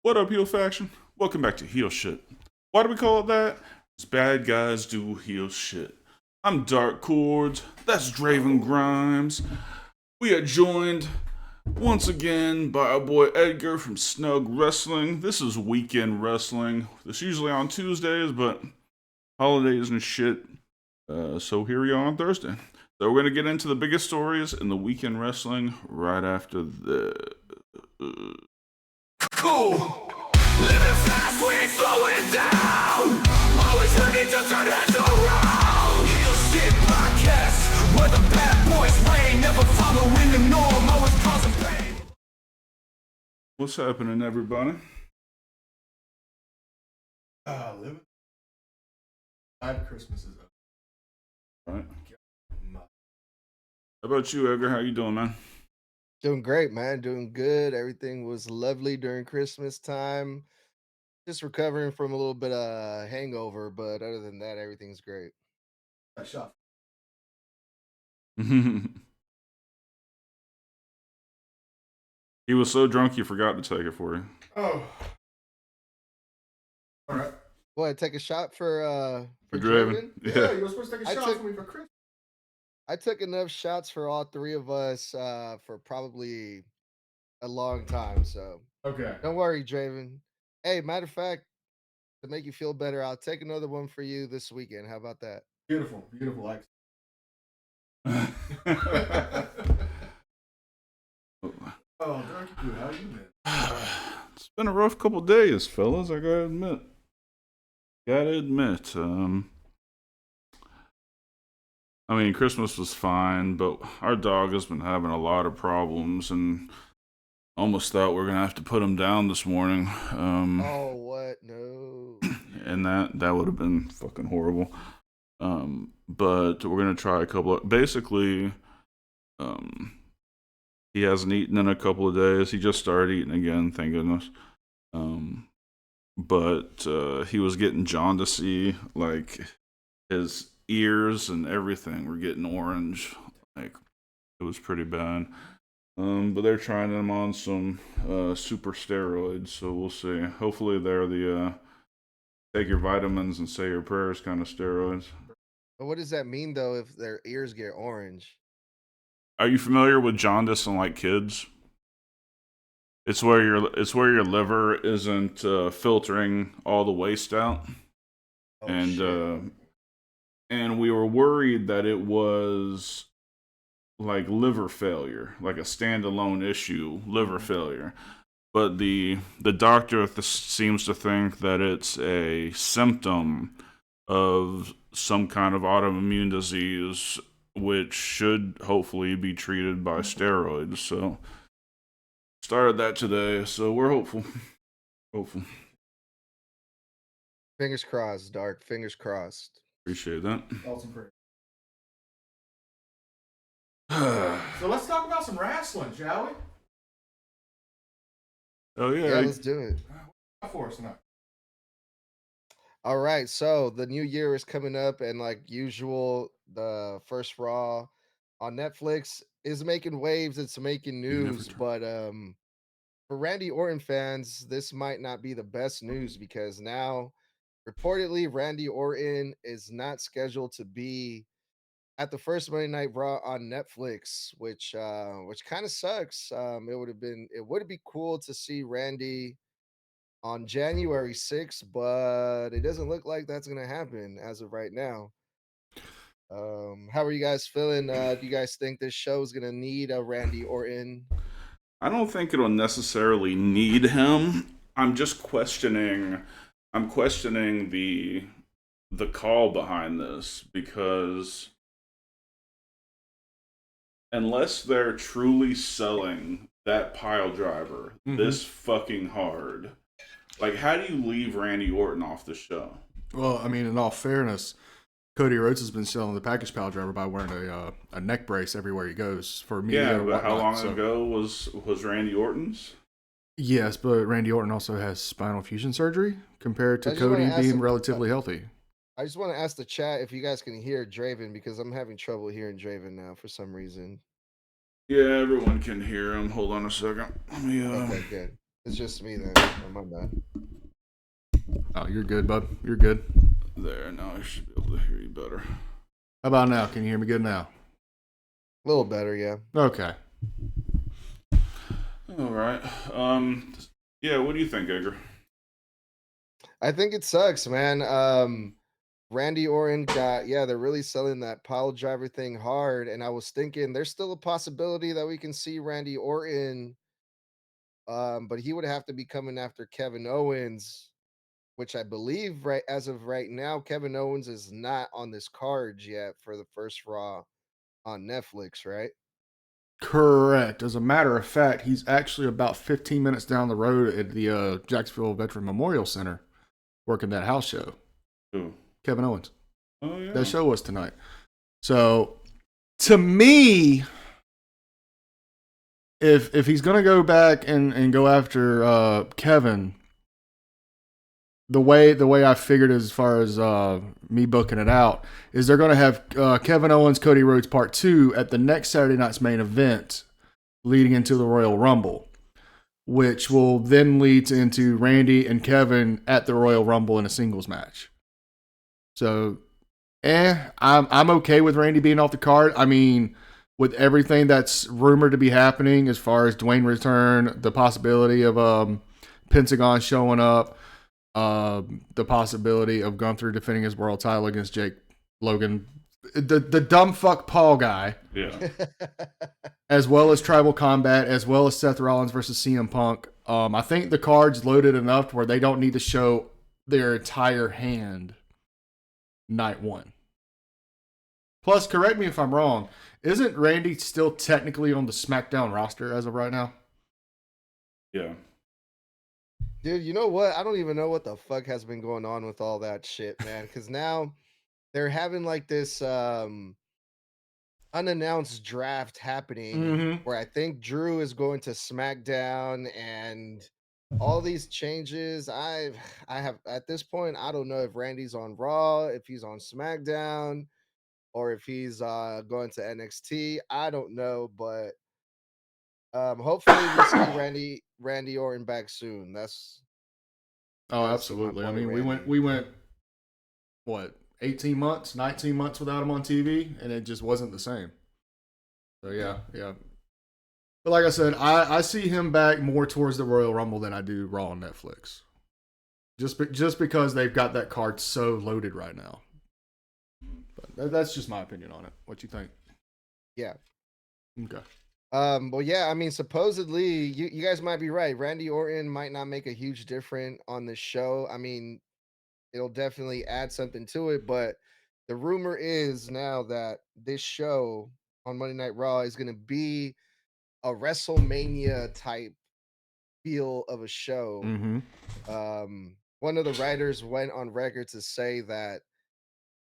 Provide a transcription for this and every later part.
What up, heel faction? Welcome back to Heel Shit. Why do we call it that? Because bad guys do heel shit. I'm Dark Chords. That's Draven Grimes. We are joined once again by our boy Edgar from Snug Wrestling. This is weekend wrestling. This usually on Tuesdays, but holidays and shit. So here we are on Thursday. So we're gonna get into the biggest stories in the weekend wrestling right after the. Cool. Living fast, we ain't slowing down. Always ready to turn heads around. Heel shit podcast, where the bad boys reign. Never following the norm, always causing pain. What's happening, everybody? Living. 5 Christmases up. All right. How about you, Edgar? How you doing, man? Doing great, man. Doing good. Everything was lovely during Christmas time. Just recovering from a little bit of hangover, but other than that, everything's great. I shot. He was so drunk he forgot to take it for you. Oh. All right. Boy, take a shot for Draven. Yeah, you were supposed to take a I shot took- for me for Christmas. I took enough shots for all three of us for probably a long time. So Okay. don't worry, Draven. Hey, matter of fact, to make you feel better, I'll take another one for you this weekend. How about that? Beautiful, beautiful. Like. Oh, Darky Poo, how you been? It's been a rough couple days, fellas. I gotta admit. I mean, Christmas was fine, but our dog has been having a lot of problems, and almost thought we are gonna have to put him down this morning. Oh, what? No. And that would have been fucking horrible. But we're gonna try a couple of. Basically, he hasn't eaten in a couple of days. He just started eating again, thank goodness. But he was getting jaundicey, like his ears and everything were getting orange. Like it was pretty bad. But they're trying him on some super steroids, so we'll see. Hopefully they're the take your vitamins and say your prayers kind of steroids. But what does that mean though if their ears get orange? Are you familiar with jaundice in like kids? It's where your liver isn't filtering all the waste out, Oh, and shit. and we were worried that it was like liver failure, like a standalone issue, liver failure. But the doctor seems to think that it's a symptom of some kind of autoimmune disease, which should hopefully be treated by steroids. So started that today, so we're hopeful. Hopeful. Fingers crossed, Dark. Fingers crossed. Appreciate that. Awesome prayer. So let's talk about some wrestling, shall we? Oh Yeah, yeah. let's do it. For us tonight. All right, so the new year is coming up, and like usual, the first Raw on Netflix is making waves. It's making news, but for Randy Orton fans, this might not be the best news because now, reportedly, Randy Orton is not scheduled to be at the first Monday Night Raw on Netflix, which kind of sucks. It would be cool to see Randy on January 6th, but it doesn't look like that's gonna happen as of right now. How are you guys feeling? Do you guys think this show is gonna need a Randy Orton? I don't think it'll necessarily need him. I'm just questioning. I'm questioning the call behind this because unless they're truly selling that pile driver this fucking hard, like how do you leave Randy Orton off the show? Well, I mean, in all fairness, Cody Rhodes has been selling the package pile driver by wearing a neck brace everywhere he goes for media. Yeah, and but how whatnot, long ago was Randy Orton's? Yes, but Randy Orton also has spinal fusion surgery compared I to just wanna Cody ask being him- relatively healthy. I just want to ask the chat if you guys can hear Draven because I'm having trouble hearing Draven now for some reason. Yeah, everyone can hear him. Hold on a second. Let me Okay, good. It's just me then. Oh, my bad. Oh, you're good, bud. You're good. There, now I should be able to hear you better. How about now? Can you hear me good now? A little better, yeah. Okay. All right. Yeah, what do you think, Edgar? I think it sucks, man. Randy Orton they're really selling that pile driver thing hard. And I was thinking there's still a possibility that we can see Randy Orton, but he would have to be coming after Kevin Owens, which I believe right as of right now, Kevin Owens is not on this card yet for the first Raw on Netflix, right? Correct. As a matter of fact, he's actually about 15 minutes down the road at the Jacksonville Veteran Memorial Center working that house show. Who? Kevin Owens. Oh, yeah. That show was tonight. So, to me, if he's going to go back and go after Kevin, the way I figured as far as me booking it out is they're going to have Kevin Owens, Cody Rhodes Part 2 at the next Saturday night's main event leading into the Royal Rumble, which will then lead into Randy and Kevin at the Royal Rumble in a singles match. So, I'm okay with Randy being off the card. I mean, with everything that's rumored to be happening as far as Dwayne return, the possibility of Pentagon showing up, the possibility of Gunther defending his world title against Jake Logan, the dumb fuck Paul guy, Yeah. as well as Tribal Combat, as well as Seth Rollins versus CM Punk. I think the card's loaded enough to where they don't need to show their entire hand night one. Plus, correct me if I'm wrong, isn't Randy still technically on the SmackDown roster as of right now? Yeah. Dude, you know what? I don't even know what the fuck has been going on with all that shit, man. Because now they're having like this unannounced draft happening where I think Drew is going to SmackDown and all these changes. I have at this point, I don't know if Randy's on Raw, if he's on SmackDown, or if he's going to NXT. I don't know, but hopefully we see Randy Orton back soon. That's Oh, my absolutely. I boy mean, Randy. we went what, 18 months, 19 months without him on TV, and it just wasn't the same. So yeah. But like I said, I see him back more towards the Royal Rumble than I do Raw on Netflix. Just because they've got that card so loaded right now. But that's just my opinion on it. What you think? Yeah. Okay. Well, yeah, I mean, supposedly you guys might be right. Randy Orton might not make a huge difference on the show. I mean, it'll definitely add something to it, but the rumor is now that this show on Monday Night Raw is going to be a WrestleMania type feel of a show. Mm-hmm. One of the writers went on record to say that,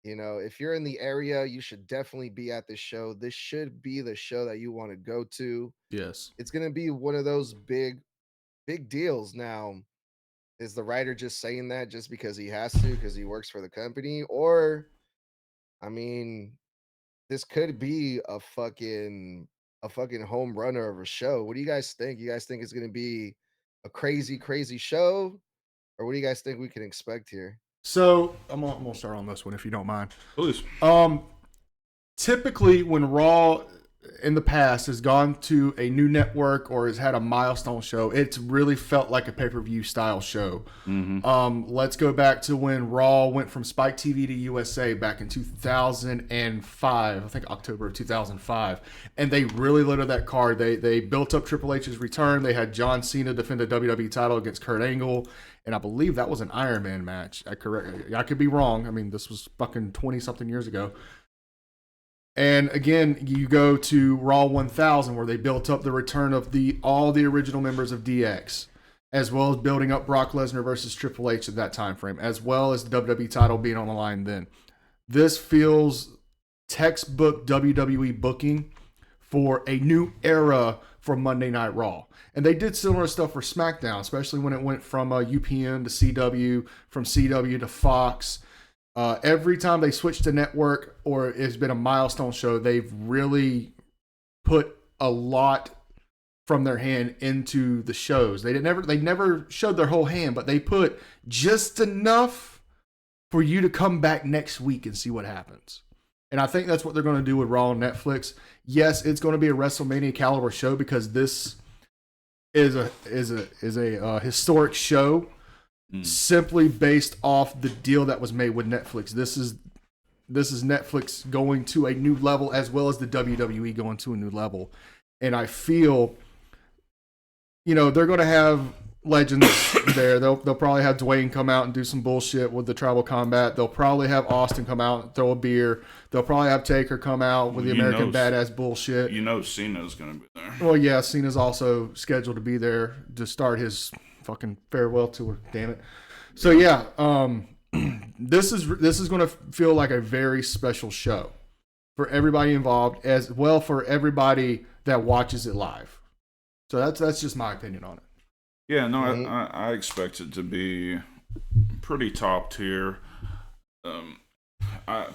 you know, if you're in the area, you should definitely be at this show. This should be the show that you want to go to. Yes. It's going to be one of those big deals. Now, is the writer just saying that just because he has to, because he works for the company? Or, I mean, this could be a fucking home runner of a show. What do you guys think? You guys think it's going to be a crazy show? Or what do you guys think we can expect here? So I'm gonna start on this one if you don't mind. Please. Typically when Raw in the past has gone to a new network or has had a milestone show, it's really felt like a pay-per-view style show. Let's go back to when Raw went from Spike TV to USA back in 2005, I think October of 2005, and they really loaded that card. They built up Triple H's return. They had John Cena defend the WWE title against Kurt Angle, and I believe that was an Iron Man match. I could be wrong. I mean, this was fucking 20-something years ago. And again, you go to Raw 1000 where they built up the return of all the original members of DX, as well as building up Brock Lesnar versus Triple H at that time frame, as well as the WWE title being on the line then. This feels textbook WWE booking for a new era for Monday Night Raw. And they did similar stuff for SmackDown, especially when it went from UPN to CW, from CW to Fox. Every time they switch to network or it's been a milestone show, they've really put a lot from their hand into the shows. They never showed their whole hand, but they put just enough for you to come back next week and see what happens. And I think that's what they're going to do with Raw on Netflix. Yes, it's going to be a WrestleMania caliber show because this is a historic show simply based off the deal that was made with Netflix. This is Netflix going to a new level as well as the WWE going to a new level. And I feel, they're going to have legends there. They'll probably have Dwayne come out and do some bullshit with the tribal combat. They'll probably have Austin come out and throw a beer. They'll probably have Taker come out with the American Badass bullshit. Cena's going to be there. Well, yeah, Cena's also scheduled to be there to start his fucking farewell tour. Damn it. So yeah, this is going to feel like a very special show for everybody involved, as well for everybody that watches it live. So that's just my opinion on it. Yeah, no, I expect it to be pretty top tier. I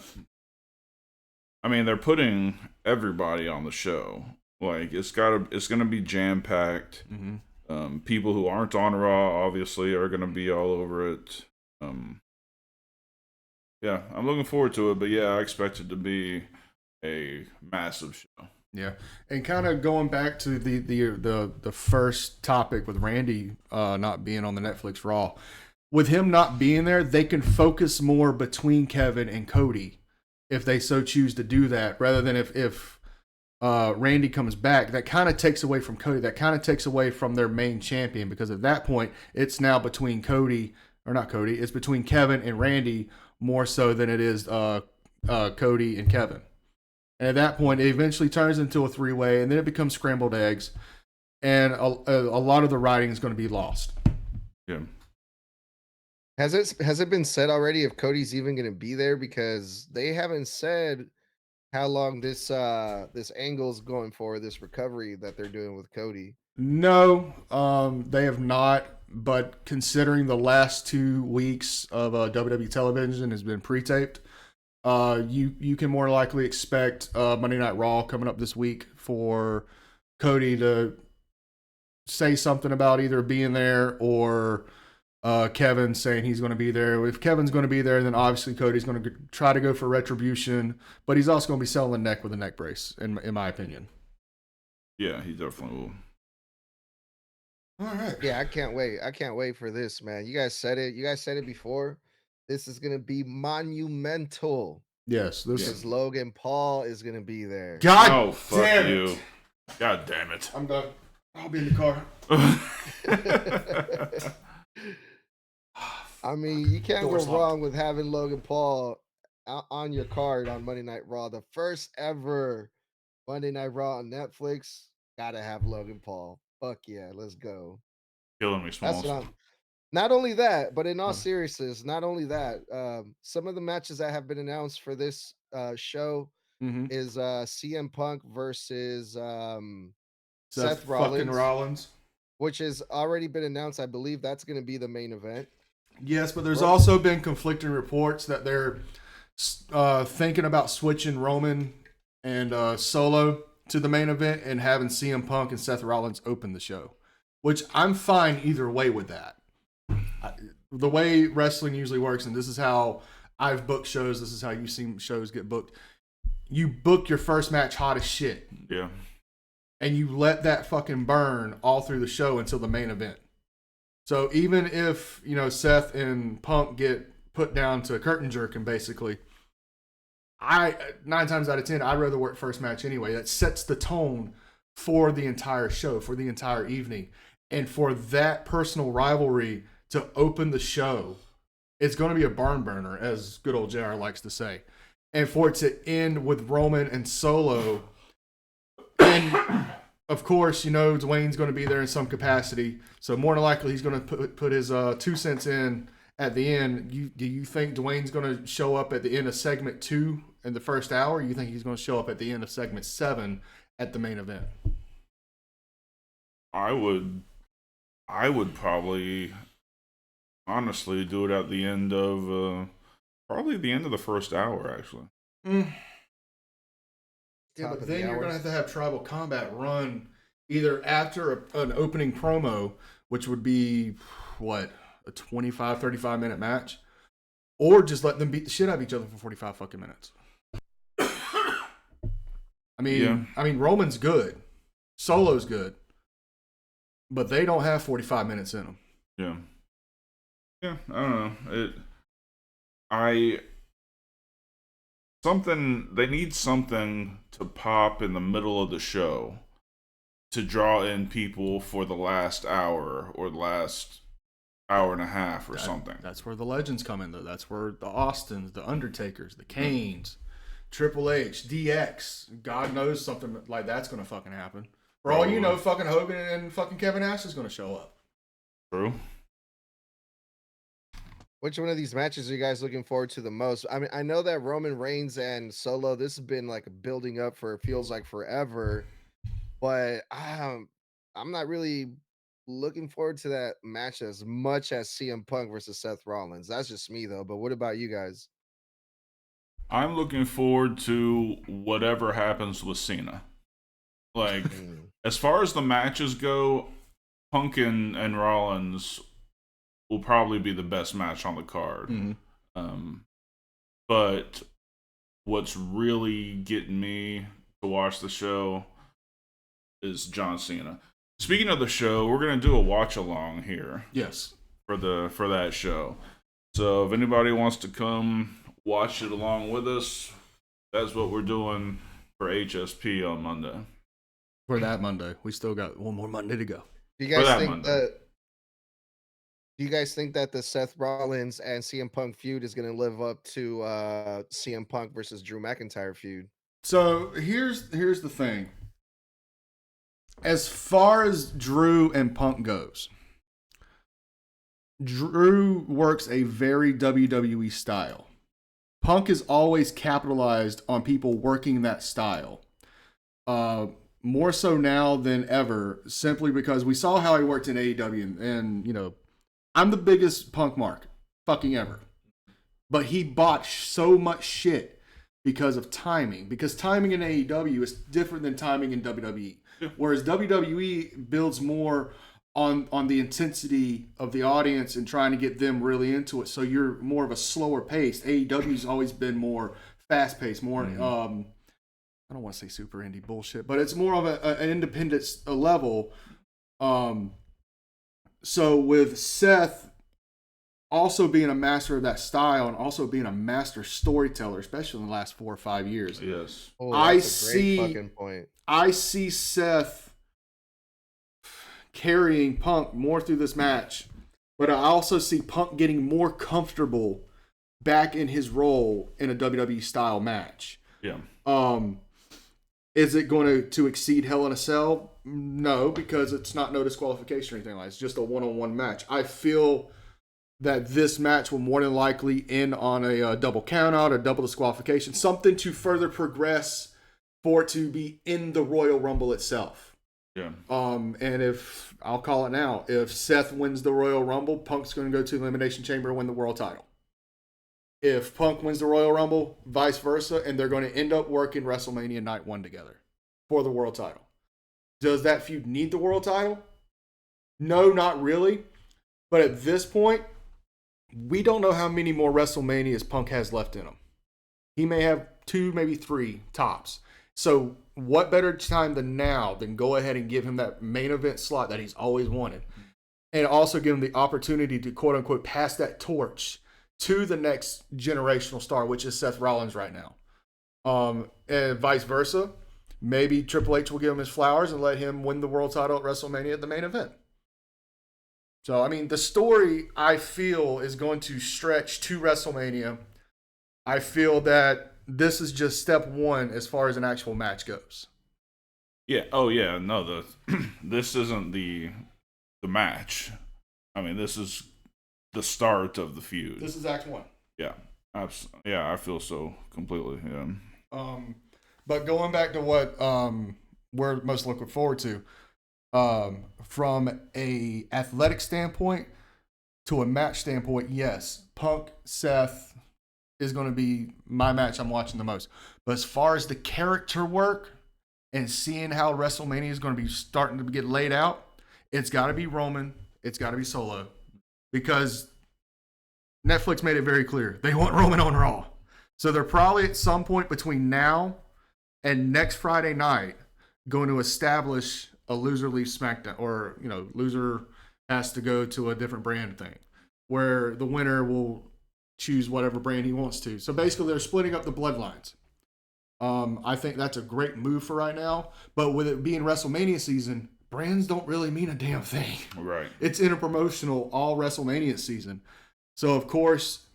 mean, they're putting everybody on the show. Like it's gonna be jam packed. Mm-hmm. People who aren't on Raw obviously are gonna be all over it. Yeah, I'm looking forward to it. But yeah, I expect it to be a massive show. Yeah, and kind of going back to the first topic with Randy not being on the Netflix Raw, with him not being there, they can focus more between Kevin and Cody if they so choose to do that, rather than if Randy comes back, that kind of takes away from Cody. That kind of takes away from their main champion, because at that point it's now between it's between Kevin and Randy more so than it is Cody and Kevin. And at that point, it eventually turns into a three-way, and then it becomes scrambled eggs, and a lot of the writing is going to be lost. Yeah. Has it been said already if Cody's even going to be there? Because they haven't said how long this angle's going for, this recovery that they're doing with Cody. No, they have not. But considering the last 2 weeks of WWE television has been pre-taped, you can more likely expect Monday Night Raw coming up this week for Cody to say something about either being there or Kevin saying he's going to be there. If Kevin's going to be there, then obviously Cody's going to try to go for retribution, but he's also going to be selling the neck with a neck brace, in my opinion. Yeah, he definitely will. All right. Yeah, I can't wait. I can't wait for this, man. You guys said it. You guys said it before. This is gonna be monumental. Yes, because Logan Paul is gonna be there. God fuck damn you. it. God damn it. I'm done. I'll be in the car. I mean, you can't go wrong with having Logan Paul on your card on Monday Night Raw. The first ever Monday Night Raw on Netflix. Gotta have Logan Paul. Fuck yeah, let's go. Killing me, Smalls. Not only that, but in all seriousness, not only that, some of the matches that have been announced for this show is CM Punk versus Seth Rollins, which has already been announced. I believe that's going to be the main event. Yes, but there's also been conflicting reports that they're thinking about switching Roman and Solo to the main event and having CM Punk and Seth Rollins open the show, which I'm fine either way with that. The way wrestling usually works, and this is how I've booked shows, this is how you've seen shows get booked. You book your first match hot as shit. Yeah. And you let that fucking burn all through the show until the main event. So even if, Seth and Punk get put down to curtain jerking, basically, 9 times out of 10, I'd rather work first match anyway. That sets the tone for the entire show, for the entire evening. And for that personal rivalry to open the show, it's going to be a barn burner, as good old JR likes to say. And for it to end with Roman and Solo, and of course, Dwayne's going to be there in some capacity. So more than likely, he's going to put his 2 cents in at the end. Do you think Dwayne's going to show up at the end of segment 2 in the first hour? Or you think he's going to show up at the end of segment 7 at the main event? I would probably honestly do it at the end of probably the end of the first hour, actually. Yeah, but then you're going to have Tribal Combat run either after an opening promo, which would be what, a 25, 35 minute match, or just let them beat the shit out of each other for 45 fucking minutes. I mean, Roman's good, Solo's good, but they don't have 45 minutes in them. Yeah, I don't know. They need something to pop in the middle of the show to draw in people for the last hour or the last hour and a half or something. That's where the legends come in, though. That's where the Austins, the Undertakers, the Kanes, Triple H, DX, God knows something like that's going to fucking happen. For all you know, fucking Hogan and fucking Kevin Nash is going to show up. True. Which one of these matches are you guys looking forward to the most? I mean, I know that Roman Reigns and Solo, this has been like building up for, it feels like forever, but I'm not really looking forward to that match as much as CM Punk versus Seth Rollins. That's just me though. But what about you guys? I'm looking forward to whatever happens with Cena. Like, as far as the matches go, Punk and Rollins will probably be the best match on the card. But what's really getting me to watch the show is John Cena. Speaking of the show, we're gonna do a watch along here. Yes. For that show. So if anybody wants to come watch it along with us, that's what we're doing for HSP on Monday. For that Monday, we still got one more Monday to go. Do you guys think that the Seth Rollins and CM Punk feud is going to live up to CM Punk versus Drew McIntyre feud? So here's the thing. As far as Drew and Punk goes, Drew works a very WWE style. Punk is always capitalized on people working that style. More so now than ever, simply because we saw how he worked in AEW, and you know, I'm the biggest Punk mark fucking ever. But he botched so much shit because of timing. Because timing in AEW is different than timing in WWE. Yeah. Whereas WWE builds more on the intensity of the audience and trying to get them really into it. So you're more of a slower pace. AEW's always been more fast paced, more I don't want to say super indie bullshit, but it's more of an independent level. So with Seth also being a master of that style and also being a master storyteller, especially in the last 4 or 5 years. Yes. Oh, that's a great fucking point. I see Seth carrying Punk more through this match, but I also see Punk getting more comfortable back in his role in a WWE style match. Yeah. Is it going to exceed Hell in a Cell? No, because it's not no disqualification or anything like that. It's just a one-on-one match. I feel that this match will more than likely end on a double countout, a double disqualification, something to further progress for it to be in the Royal Rumble itself. Yeah. And if, I'll call it now, if Seth wins the Royal Rumble, Punk's going to go to the Elimination Chamber and win the world title. If Punk wins the Royal Rumble, vice versa, and they're going to end up working WrestleMania Night 1 together for the world title. Does that feud need the world title? No, not really. But at this point, we don't know how many more WrestleManias Punk has left in him. He may have 2, maybe 3 tops. So what better time than now than go ahead and give him that main event slot that he's always wanted. And also give him the opportunity to quote unquote pass that torch to the next generational star, which is Seth Rollins right now. And vice versa. Maybe Triple H will give him his flowers and let him win the world title at WrestleMania at the main event. So, I mean, the story, I feel, is going to stretch to WrestleMania. I feel that this is just step 1 as far as an actual match goes. Yeah. Oh, yeah. No, this isn't the match. I mean, this is the start of the feud. This is Act 1. Yeah. Yeah, I feel so completely. Yeah. But going back to what we're most looking forward to, from a athletic standpoint to a match standpoint, yes, Punk, Seth is going to be my match I'm watching the most. But as far as the character work, and seeing how WrestleMania is going to be starting to get laid out, it's got to be Roman. It's got to be Solo, because Netflix made it very clear they want Roman on Raw. So they're probably at some point between now and next Friday night going to establish a loser leaves SmackDown, or loser has to go to a different brand thing, where the winner will choose whatever brand he wants to. So basically, they're splitting up the bloodlines. I think that's a great move for right now. But with it being WrestleMania season, brands don't really mean a damn thing. Right. It's interpromotional all WrestleMania season. So, of course,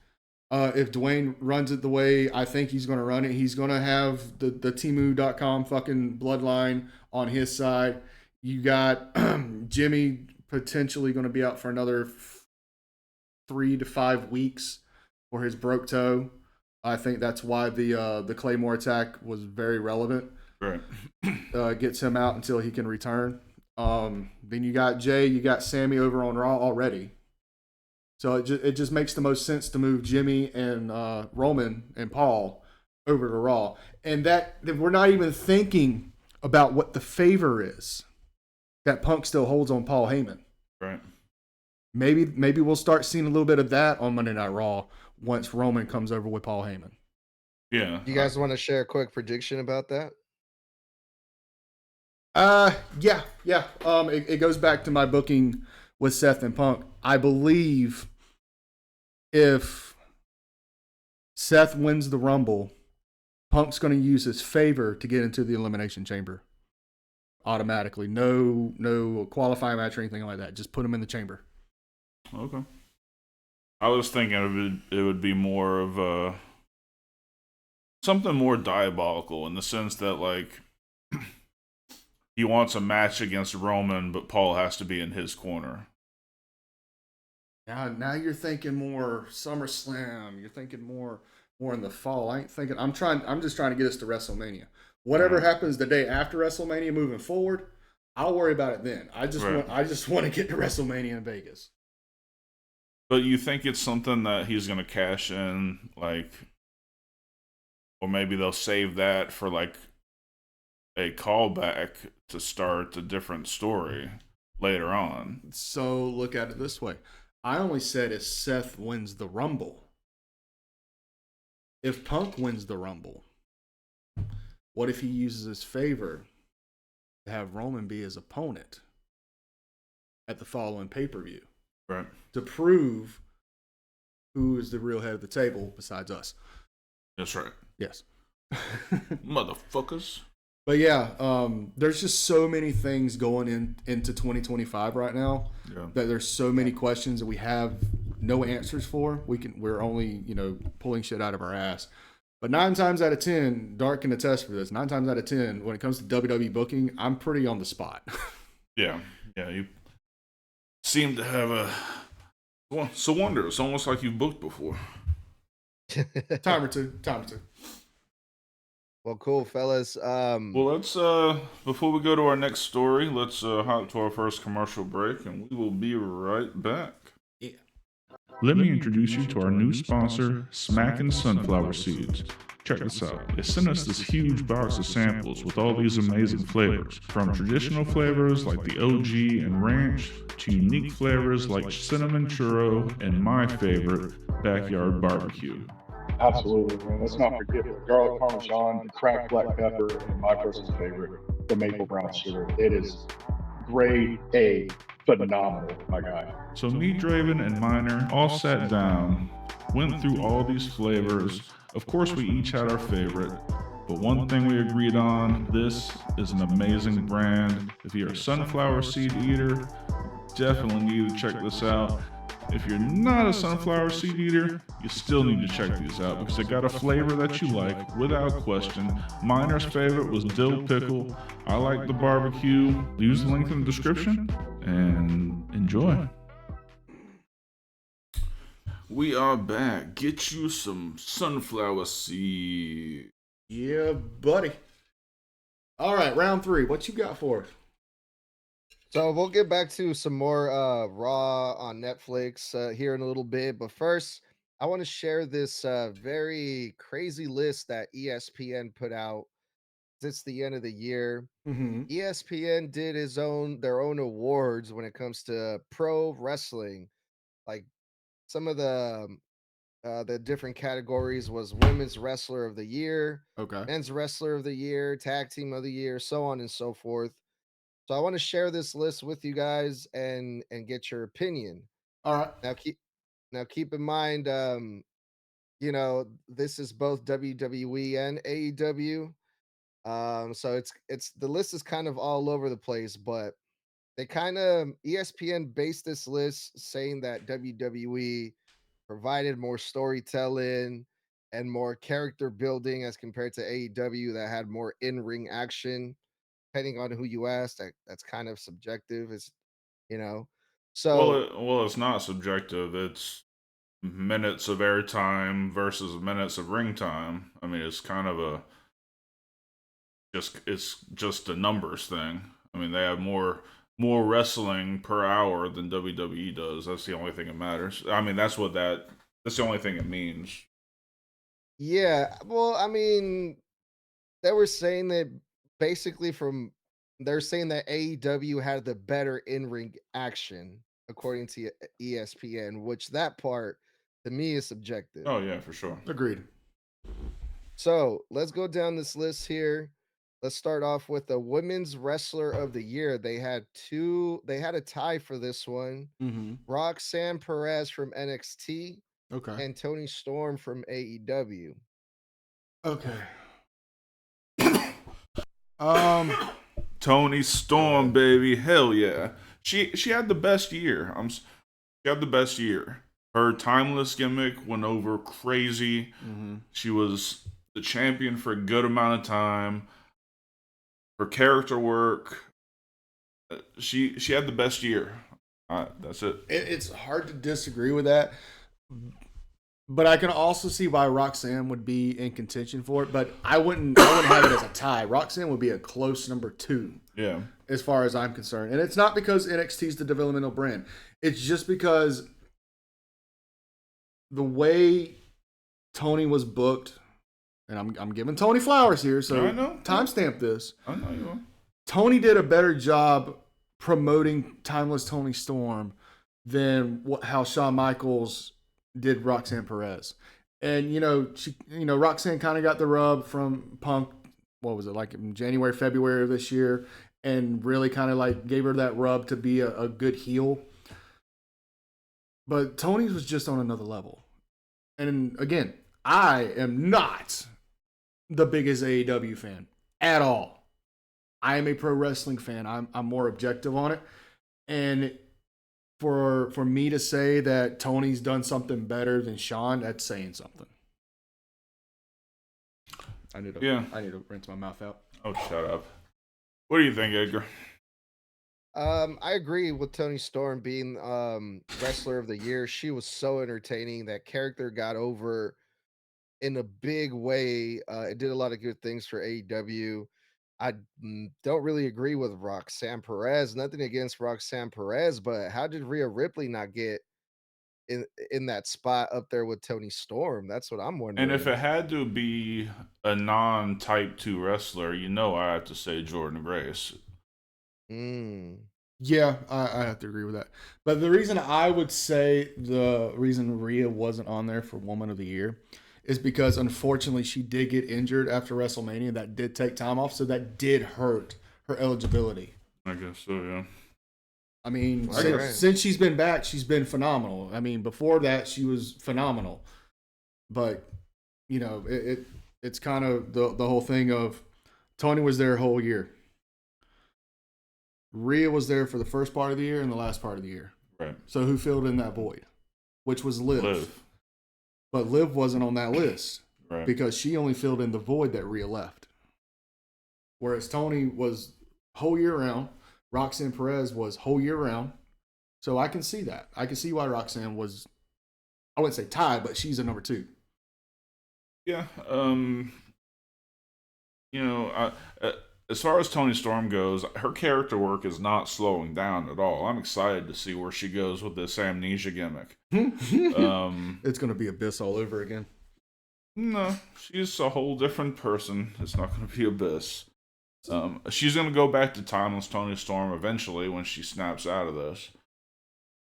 if Dwayne runs it the way I think he's going to run it, he's going to have the Temu.com fucking bloodline on his side. You got Jimmy potentially going to be out for another 3 to 5 weeks for his broke toe. I think that's why the Claymore attack was very relevant. Right. Gets him out until he can return. Then you got Jay, you got Sammy over on Raw already. So it just makes the most sense to move Jimmy and Roman and Paul over to Raw. And that we're not even thinking about what the favor is that Punk still holds on Paul Heyman. Right. Maybe we'll start seeing a little bit of that on Monday Night Raw once Roman comes over with Paul Heyman. Yeah. You guys want to share a quick prediction about that? Yeah. It goes back to my booking with Seth and Punk. I believe if Seth wins the Rumble, Punk's going to use his favor to get into the Elimination Chamber automatically. No qualifying match or anything like that. Just put him in the chamber. Okay. I was thinking it would be more of something more diabolical, in the sense that, like, he wants a match against Roman, but Paul has to be in his corner. Now you're thinking more SummerSlam. You're thinking more in the fall. I'm just trying to get us to WrestleMania. Whatever happens the day after WrestleMania moving forward, I'll worry about it then. I just want to get to WrestleMania in Vegas. But you think it's something that he's going to cash in, like, or maybe they'll save that for, like, a callback to start a different story later on. So look at it this way. I only said if Seth wins the Rumble. If Punk wins the Rumble, what if he uses his favor to have Roman be his opponent at the following pay-per-view? Right. To prove who is the real head of the table besides us. That's right. Yes. Motherfuckers. But yeah, there's just so many things going into 2025 right now that there's so many questions that we have no answers for. We're only pulling shit out of our ass. But 9 times out of 10, Dark can attest for this. 9 times out of 10, when it comes to WWE booking, I'm pretty on the spot. Yeah. You seem to have it's a wonder. It's almost like you've booked before. Time or two. Well, cool, fellas. Well, let's before we go to our next story, let's hop to our first commercial break, and we will be right back. Yeah. Let me introduce you to our new sponsor, Smackin' Sunflower Seeds. Check this out. They sent us this huge box of samples with all these amazing flavors, from traditional flavors like the OG and ranch, to unique flavors like cinnamon churro and my favorite, backyard barbecue. Absolutely, man. Let's not forget the garlic parmesan, the cracked black pepper, and my personal favorite, the maple brown sugar. It is grade A, phenomenal, my guy. So me, Draven, and Miner all sat down, went through all these flavors. Of course, we each had our favorite, but one thing we agreed on, this is an amazing brand. If you're a sunflower seed eater, definitely need to check this out. If you're not a sunflower seed eater, you still need to check these out because they got a flavor that you like, without question. Miner's favorite was dill pickle. I like the barbecue. Use the link in the description and enjoy. We are back. Get you some sunflower seed. Yeah, buddy. All right, round 3. What you got for us? So we'll get back to some more Raw on Netflix here in a little bit. But first, I want to share this very crazy list that ESPN put out it's the end of the year. Mm-hmm. ESPN did their own awards when it comes to pro wrestling. Like some of the different categories was women's wrestler of the year, Okay. men's wrestler of the year, tag team of the year, so on and so forth. So I want to share this list with you guys and get your opinion. All right. Now keep in mind, this is both WWE and AEW. So it's the list is kind of all over the place, but they kind of ESPN based this list saying that WWE provided more storytelling and more character building as compared to AEW that had more in-ring action. Depending on who you ask, that's kind of subjective. Is you know, Well, so it's not subjective. It's minutes of airtime versus minutes of ring time. I mean, it's kind of it's just a numbers thing. I mean, they have more wrestling per hour than WWE does. That's the only thing that matters. I mean, that's the only thing it means. yeah. Well, I mean, they were saying that basically they're saying that AEW had the better in-ring action according to ESPN, which that part to me is subjective. Oh yeah, for sure. Agreed. So let's go down this list here. Let's start off with the women's wrestler of the year. They had a tie for this one. Mm-hmm. Roxanne Perez from NXT Okay. and Tony Storm from AEW. Okay. um. Tony Storm, baby, hell yeah. She had the best year. She had the best year. Her timeless gimmick went over crazy. Mm-hmm. She was the champion for a good amount of time. Her character work, she had the best year. That's it. It's hard to disagree with that, but I can also see why Roxanne would be in contention for it. But I wouldn't have it as a tie. Roxanne would be a close number 2. Yeah. As far as I'm concerned. And it's not because NXT is the developmental brand. It's just because the way Tony was booked, and I'm giving Tony flowers here, so I know. timestamp this. I know you are. Tony did a better job promoting Timeless Tony Storm than how Shawn Michaels did Roxanne Perez. And Roxanne kind of got the rub from Punk. What was it, like in January, February of this year, and really kind of like gave her that rub to be a good heel. But Tony's was just on another level. And again, I am not the biggest AEW fan at all. I am a pro wrestling fan. I'm more objective on it. And for me to say that Tony's done something better than Shawn, that's saying something. I need to rinse my mouth out. Oh, shut up. What do you think, Edgar? I agree with Tony Storm being wrestler of the year. She was so entertaining. That character got over in a big way. It did a lot of good things for AEW. I don't really agree with Roxanne Perez. Nothing against Roxanne Perez, but how did Rhea Ripley not get in that spot up there with Tony Storm? That's what I'm wondering. And if it had to be a non-type 2 wrestler, I have to say Jordan Grace. Yeah, I have to agree with that. But the reason I would say the reason Rhea wasn't on there for Woman of the Year is because, unfortunately, she did get injured after WrestleMania. That did take time off, so that did hurt her eligibility. I guess so, yeah. I mean, since she's been back, she's been phenomenal. I mean, before that, she was phenomenal. But, it's kind of the whole thing of Tony was there a whole year. Rhea was there for the first part of the year and the last part of the year. Right. So who filled in that void? Which was Liv. But Liv wasn't on that list. Right. Because she only filled in the void that Rhea left. Whereas Tony was whole year round. Roxanne Perez was whole year round. So I can see that. I can see why Roxanne was, I wouldn't say tied, but she's a number 2. Yeah. As far as Tony Storm goes, her character work is not slowing down at all. I'm excited to see where she goes with this amnesia gimmick. It's going to be Abyss all over again. No, she's a whole different person. It's not going to be Abyss. She's gonna go back to Timeless Tony Storm eventually when she snaps out of this.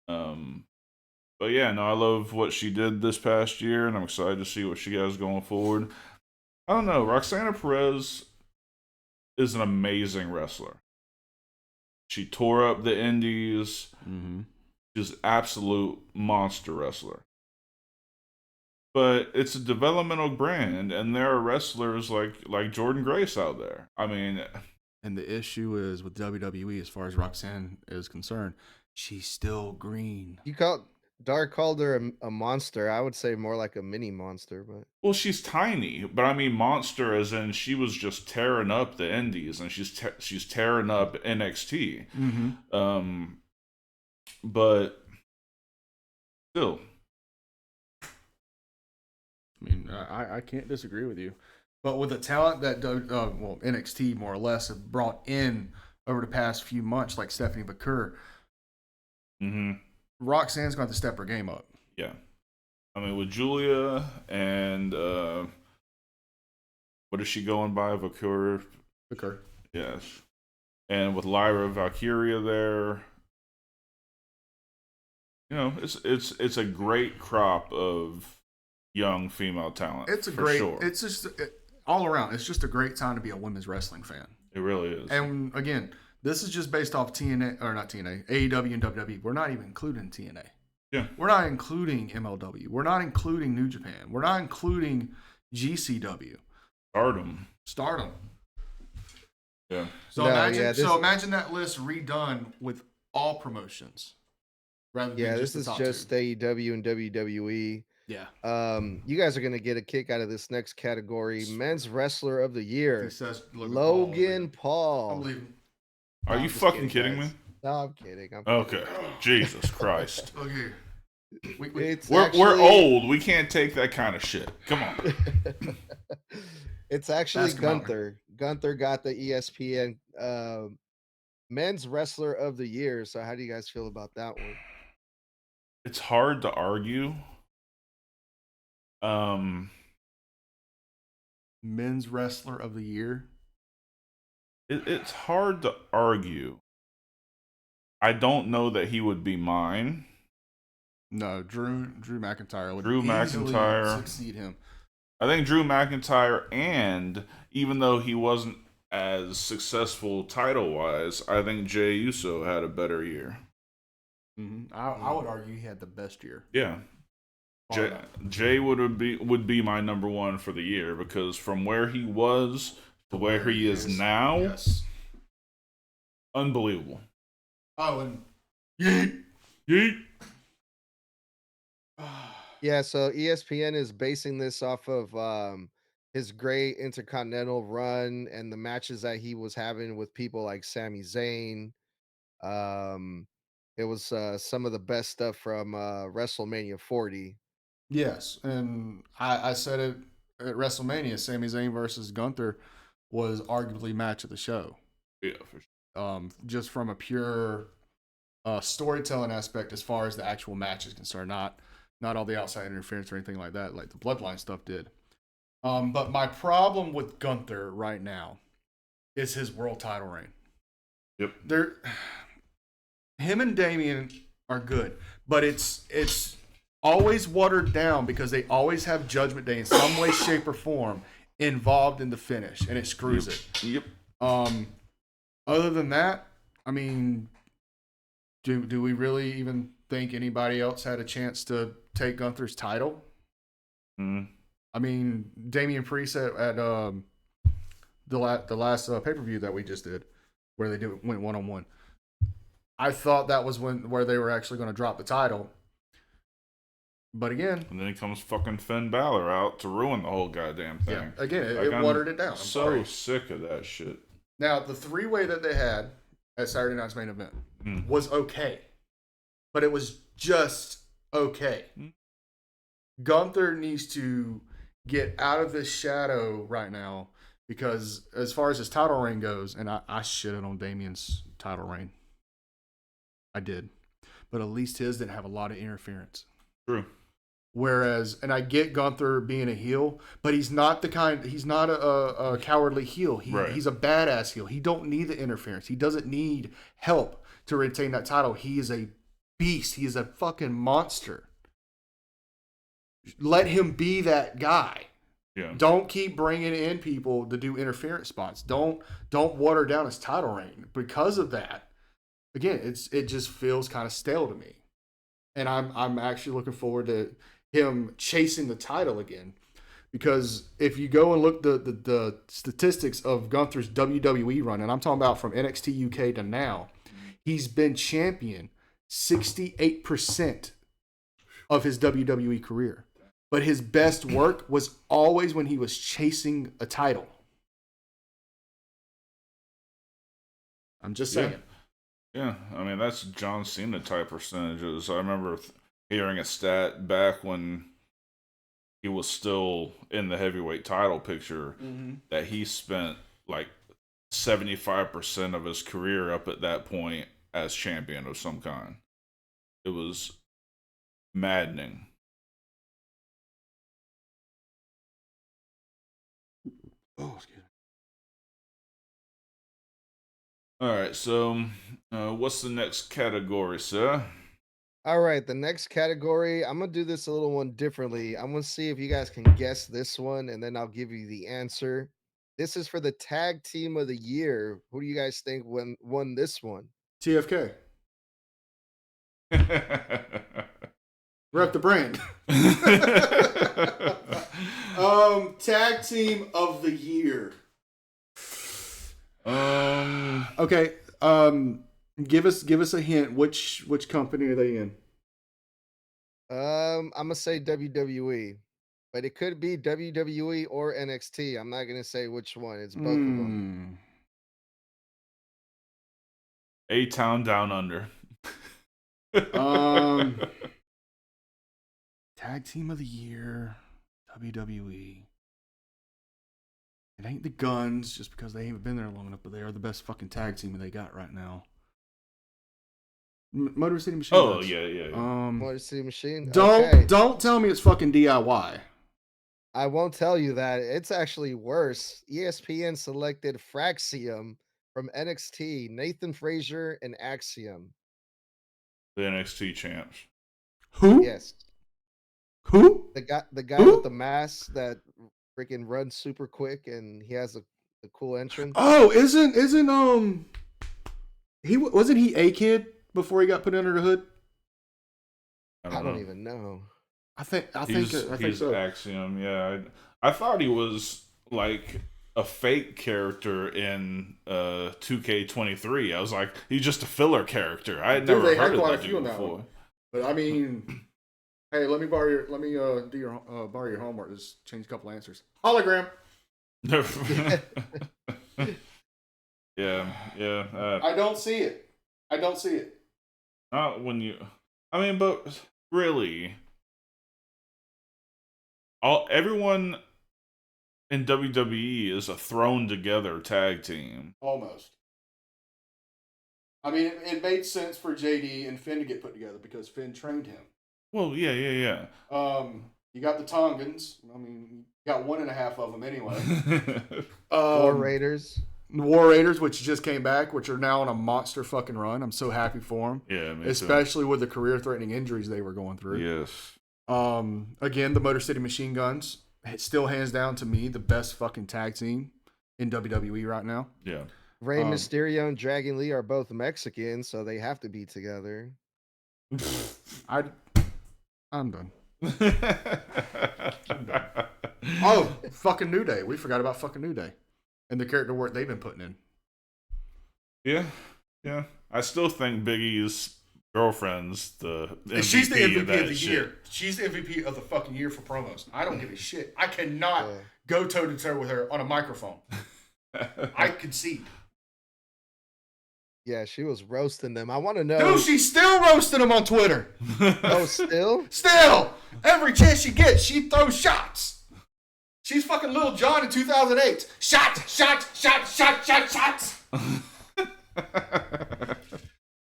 But yeah, no, I love what she did this past year, and I'm excited to see what she has going forward. I don't know, Roxana Perez is an amazing wrestler. She tore up the indies. Mm-hmm. She's an absolute monster wrestler. But it's a developmental brand, and there are wrestlers like Jordan Grace out there. I mean, and the issue is with WWE, as far as Roxanne is concerned, she's still green. Dark called her a monster. I would say more like a mini monster, but well, she's tiny, but I mean monster as in she was just tearing up the indies, and she's tearing up NXT. Mm-hmm. But still, I mean, I can't disagree with you. But with the talent that NXT more or less have brought in over the past few months, like Stephanie McCurr, Roxanne's going to have to step her game up. Yeah. I mean, with Julia and what is she going by? Vakur? Yes. And with Lyra Valkyria there, you know, it's a great crop of young female talent. It's just all around. It's just a great time to be a women's wrestling fan. It really is. And again, this is just based off TNA or not TNA, AEW and WWE. We're not even including TNA. Yeah. We're not including MLW. We're not including New Japan. We're not including GCW. Stardom. Yeah. So imagine that list redone with all promotions. Rather than this is just AEW and WWE. Yeah. You guys are gonna get a kick out of this next category. Men's Wrestler of the Year. He says Logan Paul. I'm leaving. Are you fucking kidding me? No, I'm kidding. Okay. Jesus Christ. Okay. We're old. We can't take that kind of shit. Come on. It's actually Gunther. Gunther got the ESPN Men's Wrestler of the Year. So how do you guys feel about that one? It's hard to argue. Men's Wrestler of the Year. It's hard to argue. I don't know that he would be mine. No, Drew McIntyre would McIntyre succeed him. I think Drew McIntyre, and even though he wasn't as successful title-wise, I think Jey Uso had a better year. Mm-hmm. I would argue he had the best year. Yeah. Jey would be my number one for the year, because from where he was to where he is now, yes, unbelievable. Oh, and yeet. Yeah, so ESPN is basing this off of his great Intercontinental run and the matches that he was having with people like Sami Zayn. It was some of the best stuff from WrestleMania 40. Yes, and I said it at WrestleMania. Sami Zayn versus Gunther was arguably match of the show. Yeah, for sure. Just from a pure storytelling aspect, as far as the actual match is concerned, not all the outside interference or anything like that, like the Bloodline stuff did. But my problem with Gunther right now is his world title reign. Yep. Him and Damian are good, but it's always watered down because they always have Judgment Day in some way, shape, or form involved in the finish, and it screws it. Yep. Other than that, I mean, do we really even think anybody else had a chance to take Gunther's title? I mean, Damian Priest at the last pay-per-view that we just did, where they went one-on-one. I thought that was where they were actually going to drop the title. But again... And then comes fucking Finn Balor out to ruin the whole goddamn thing. Yeah, again, it watered it down. I'm so sick of that shit. Now, the three-way that they had at Saturday Night's Main Event was okay. But it was just okay. Gunther needs to get out of this shadow right now, because as far as his title reign goes, and I shitted on Damian's title reign. I did. But at least his didn't have a lot of interference. True. Whereas, and I get Gunther being a heel, but he's not a cowardly heel. He's a badass heel. He don't need the interference. He doesn't need help to retain that title. He is a beast. He is a fucking monster. Let him be that guy. Yeah. Don't keep bringing in people to do interference spots. Don't water down his title reign. Because of that, again, it just feels kind of stale to me. And I'm actually looking forward to him chasing the title again, because if you go and look the statistics of Gunther's WWE run, and I'm talking about from NXT UK to now, he's been champion 68% of his WWE career, but his best work was always when he was chasing a title. I'm just saying. Yeah, I mean, that's John Cena type percentages. I remember hearing a stat back when he was still in the heavyweight title picture that he spent like 75% of his career up at that point as champion of some kind. It was maddening. Oh, excuse me. All right, so what's the next category, sir? All right, the next category, I'm gonna do this a little one differently. I'm gonna see if you guys can guess this one, and then I'll give you the answer. This is for the tag team of the year. Who do you guys think won this one? TFK. Rep the brand. Tag team of the year. Okay. Give us a hint. Which company are they in? I'm gonna say WWE, but it could be WWE or NXT. I'm not gonna say which one. It's both of them. A-Town Down Under. Tag team of the year, WWE. It ain't the Guns, just because they haven't been there long enough, but they are the best fucking tag team they got right now. Motor City Machine Guns. Yeah. Motor City Machine. Don't tell me it's fucking DIY. I won't tell you that. It's actually worse. ESPN selected Fraxium from NXT, Nathan Frazier, and Axiom. The NXT champs. Who? Yes. Who? The guy with the mask that freaking runs super quick, and he has a cool entrance. Oh, isn't wasn't he a kid before he got put under the hood? I don't even know. I think he's so. Axiom. Yeah, I thought he was like a fake character in 2K23. I was like, he's just a filler character. I had never heard of that dude before. But I mean, hey, let me borrow your homework. Just change a couple answers. Hologram. Yeah. I don't see it. Not when you. I mean, but really, everyone in WWE is a thrown together tag team. Almost. I mean, it made sense for JD and Finn to get put together because Finn trained him. Well, yeah. You got the Tongans. I mean, you got 1.5 of them anyway. War Raiders. War Raiders, which just came back, which are now on a monster fucking run. I'm so happy for them. Yeah, me especially with the career-threatening injuries they were going through. Yes. Again, the Motor City Machine Guns, still hands down to me the best fucking tag team in WWE right now. Yeah. Rey Mysterio and Dragon Lee are both Mexican, so they have to be together. I'm done. Oh, fucking New Day. We forgot about fucking New Day and the character work they've been putting in. Yeah. I still think Big E's girlfriend's the MVP she's the MVP of that the shit. year. She's the MVP of the fucking year for promos. I don't give a shit. I cannot go toe to toe with her on a microphone. I concede. Yeah, she was roasting them. I want to know. Dude, she's still roasting them on Twitter. Oh, still? Still. Every chance she gets, she throws shots. She's fucking Lil Jon in 2008. Shots.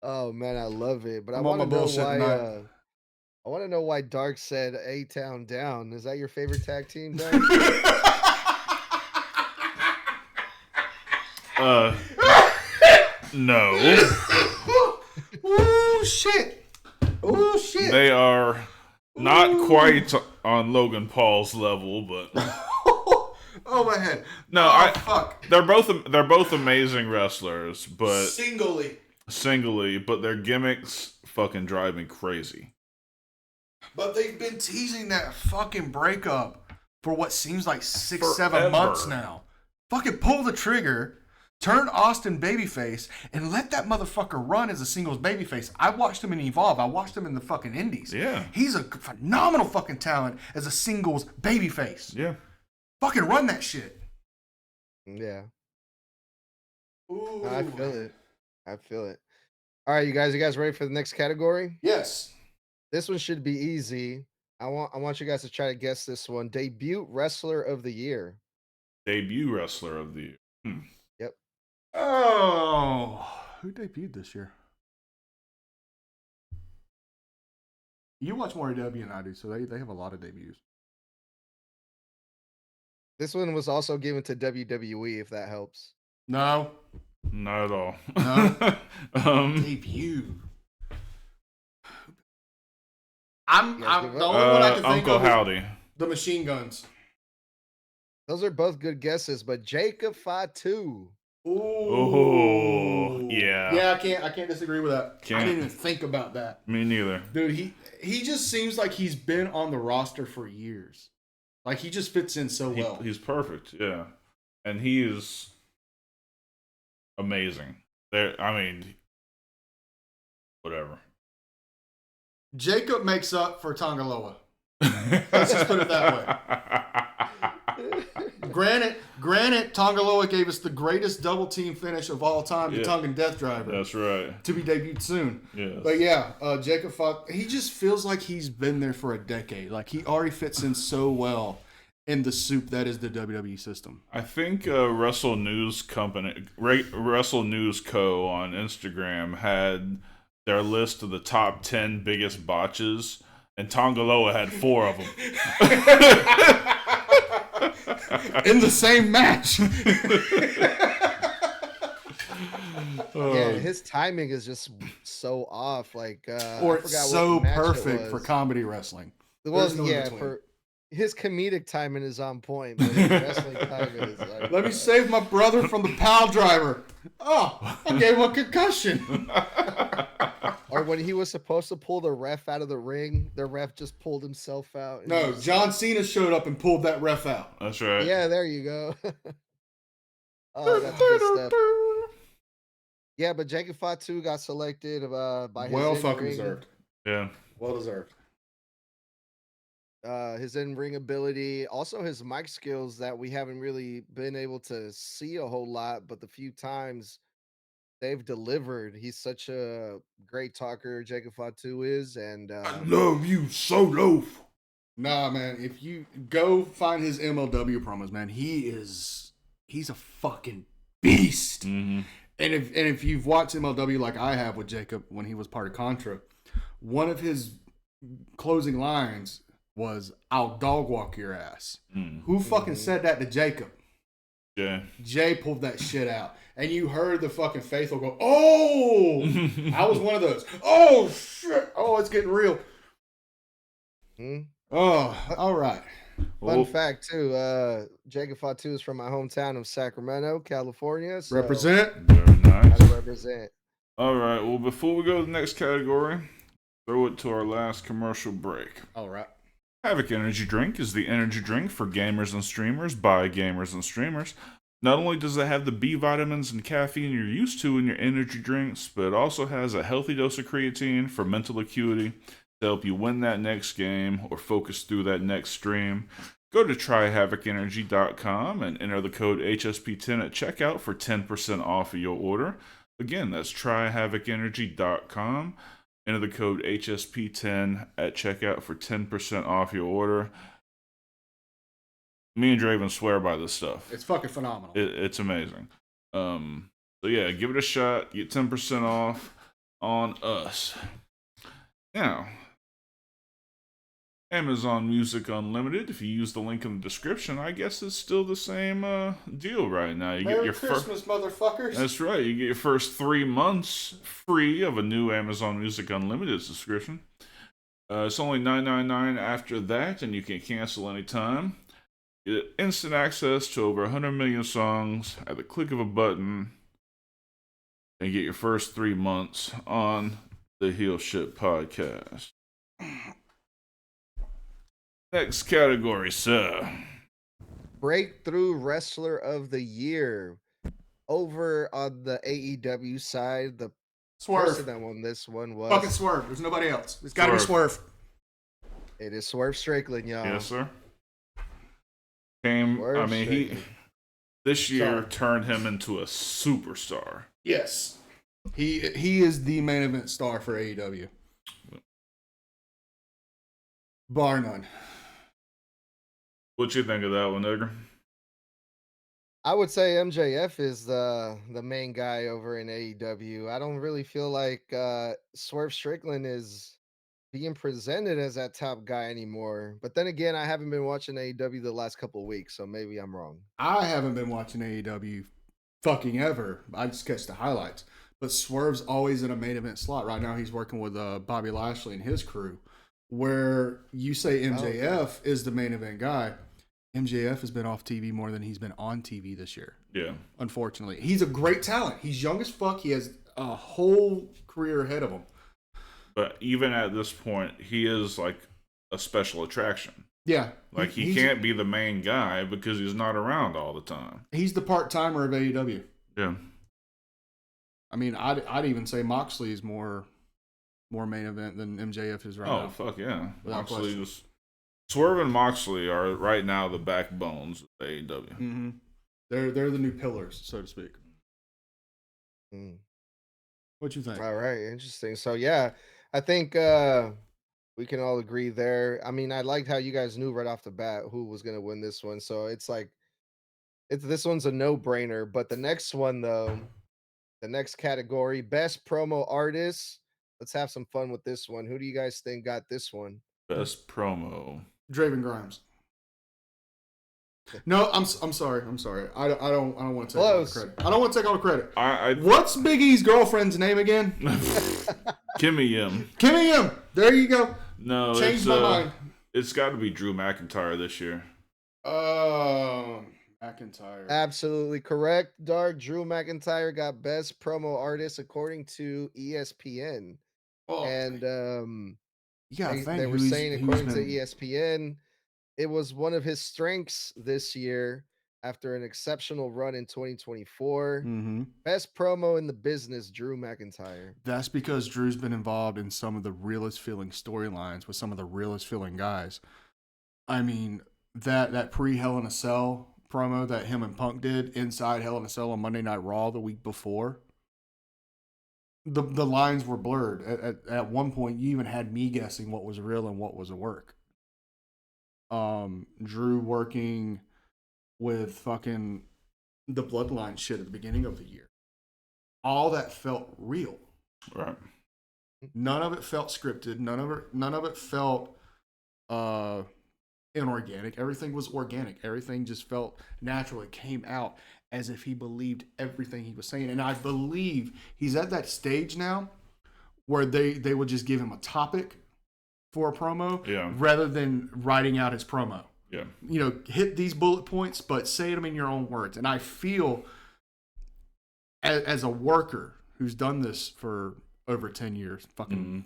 Oh man, I love it. But I I'm on want my to know bullshit why. tonight. I want to know why Dark said A-Town down. Is that your favorite tag team, Dark? No. Ooh, shit. Ooh, shit. They are not quite on Logan Paul's level, but Oh, my head. no, Fuck. they're both amazing wrestlers, but Singly. but their gimmicks fucking drive me crazy. But they've been teasing that fucking breakup for what seems like 6-7 Forever. months now. Fucking pull the trigger, turn Austin babyface, and let that motherfucker run as a singles babyface. I watched him in Evolve. I watched him in the fucking Indies. Yeah. He's a phenomenal fucking talent as a singles babyface. Yeah. Fucking run that shit. Yeah. Ooh. I feel it. All right, you guys ready for the next category? Yes. This one should be easy. I want you guys to try to guess this one. Debut wrestler of the year. Debut wrestler of the year. Yep. Oh. Who debuted this year? You watch more AW than I do, so they have a lot of debuts. This one was also given to WWE, if that helps. No. Not at all. No. Debut. I'm the only one I can think Uncle of is Howdy. the Machine Guns. Those are both good guesses, but Jacob Fatu. Oh, yeah. Yeah, I can't disagree with that. Can't. I didn't even think about that. Me neither. Dude, he just seems like he's been on the roster for years. Like he just fits in so well. He's perfect, yeah. And he is amazing. Whatever. Jacob makes up for Tongaloa. Let's just put it that way. Granted, Tongaloa gave us the greatest double team finish of all time, the Tongan Death Driver. That's right. To be debuted soon. Yes. But yeah, Jacob Fatu, he just feels like he's been there for a decade. Like he already fits in so well in the soup that is the WWE system. I think Wrestle News Co. on Instagram had their list of the top 10 biggest botches, and Tongaloa had 4 of them. In the same match. Yeah, his timing is just so off. Like, Or I forgot so what match it perfect for was. comedy wrestling. Well, There's no in yeah, between. for his comedic timing is on point, but his wrestling timing is like, Let me save my brother from the pile driver. Oh, I gave him a concussion. or when he was supposed to pull the ref out of the ring, the ref just pulled himself out. and No, he was- John Cena showed up and pulled that ref out. That's right. Yeah, there you go. Oh, that's good stuff. Yeah, but Jacob Fatu got selected by his Well in-ring- fucking deserved. Yeah. Well deserved. His in-ring ability, also his mic skills that we haven't really been able to see a whole lot, but the few times they've delivered, he's such a great talker. Jacob Fatu is, and Love you so loaf. Nah, man. If you go find his MLW promos, man, he's a fucking beast. Mm-hmm. And if you've watched MLW like I have with Jacob when he was part of Contra, one of his closing lines was, "I'll dog walk your ass." Who fucking said that to Jacob? Yeah. Jay pulled that shit out. And you heard the fucking faithful go, "Oh!" I was one of those. "Oh, shit. Oh, it's getting real." Hmm? Oh, all right. Fun fact too, Jacob Fatu is from my hometown of Sacramento, California. So Represent. Very nice. I represent. All right. Well, before we go to the next category, throw it to our last commercial break. All right. Havoc Energy Drink is the energy drink for gamers and streamers by gamers and streamers. Not only does it have the B vitamins and caffeine you're used to in your energy drinks, but it also has a healthy dose of creatine for mental acuity to help you win that next game or focus through that next stream. Go to tryhavocenergy.com and enter the code HSP10 at checkout for 10% off of your order. Again, that's tryhavocenergy.com. Enter the code HSP10 at checkout for 10% off your order. Me and Draven swear by this stuff. It's fucking phenomenal. It's amazing. So yeah, give it a shot. Get 10% off on us. Now, Amazon Music Unlimited. If you use the link in the description, I guess it's still the same deal right now. You Merry get your Christmas, motherfuckers. That's right. You get your first 3 months free of a new Amazon Music Unlimited subscription. It's only $9.99 after that, and you can cancel anytime. You get instant access to over 100 million songs at the click of a button, and get your first 3 months on the Heel Shit Podcast. Next category, sir. Breakthrough Wrestler of the Year. Over on the AEW side, the Swerve. person that won this one was Fucking Swerve. There's nobody else. It's got to be Swerve. It is Swerve Strickland, y'all. Yes, sir. This year turned him into a superstar. Yes. He is the main event star for AEW. Bar none. What you think of that one, Edgar? I would say MJF is the main guy over in AEW. I don't really feel like Swerve Strickland is being presented as that top guy anymore. But then again, I haven't been watching AEW the last couple of weeks, so maybe I'm wrong. I haven't been watching AEW fucking ever. I just catch the highlights. But Swerve's always in a main event slot. Right now he's working with Bobby Lashley and his crew. Where you say MJF is the main event guy, MJF has been off TV more than he's been on TV this year. Yeah. Unfortunately. He's a great talent. He's young as fuck. He has a whole career ahead of him. But even at this point, he is like a special attraction. Yeah. Like he can't be the main guy because he's not around all the time. He's the part-timer of AEW. Yeah. I mean, I'd even say Moxley is more main event than MJF is right now. Oh, fuck yeah. Without Swerve and Moxley are right now the backbones of AEW. Mm-hmm. They're the new pillars, so to speak. What you think? All right, interesting. So yeah, I think we can all agree there. I mean, I liked how you guys knew right off the bat who was gonna win this one. So it's like this one's a no-brainer. But the next one though, the next category, best promo artist. Let's have some fun with this one. Who do you guys think got this one? Best promo. Draven Grimes. No, I'm sorry. I don't want to take all the credit. I don't want to take all the credit. What's Big E's girlfriend's name again? Kimmy Yim. Kimmy Yim. There you go. No, changed my mind. It's got to be Drew McIntyre this year. McIntyre. Absolutely correct, Dark. Drew McIntyre got best promo artist according to ESPN. Oh, and they were saying according to ESPN, it was one of his strengths this year after an exceptional run in 2024. Mm-hmm. Best promo in the business, Drew McIntyre. That's because Drew's been involved in some of the realest feeling storylines with some of the realest feeling guys. I mean, that pre-Hell in a Cell promo that him and Punk did inside Hell in a Cell on Monday Night Raw the week before, the lines were blurred. At one point, you even had me guessing what was real and what was a work. Drew working with fucking the Bloodline shit at the beginning of the year. All that felt real. Right. None of it felt scripted. None of it felt inorganic. Everything was organic. Everything just felt natural. It came out as if he believed everything he was saying. And I believe he's at that stage now where they would just give him a topic for a promo rather than writing out his promo. Yeah. You know, hit these bullet points, but say them in your own words. And I feel as a worker who's done this for over 10 years, fucking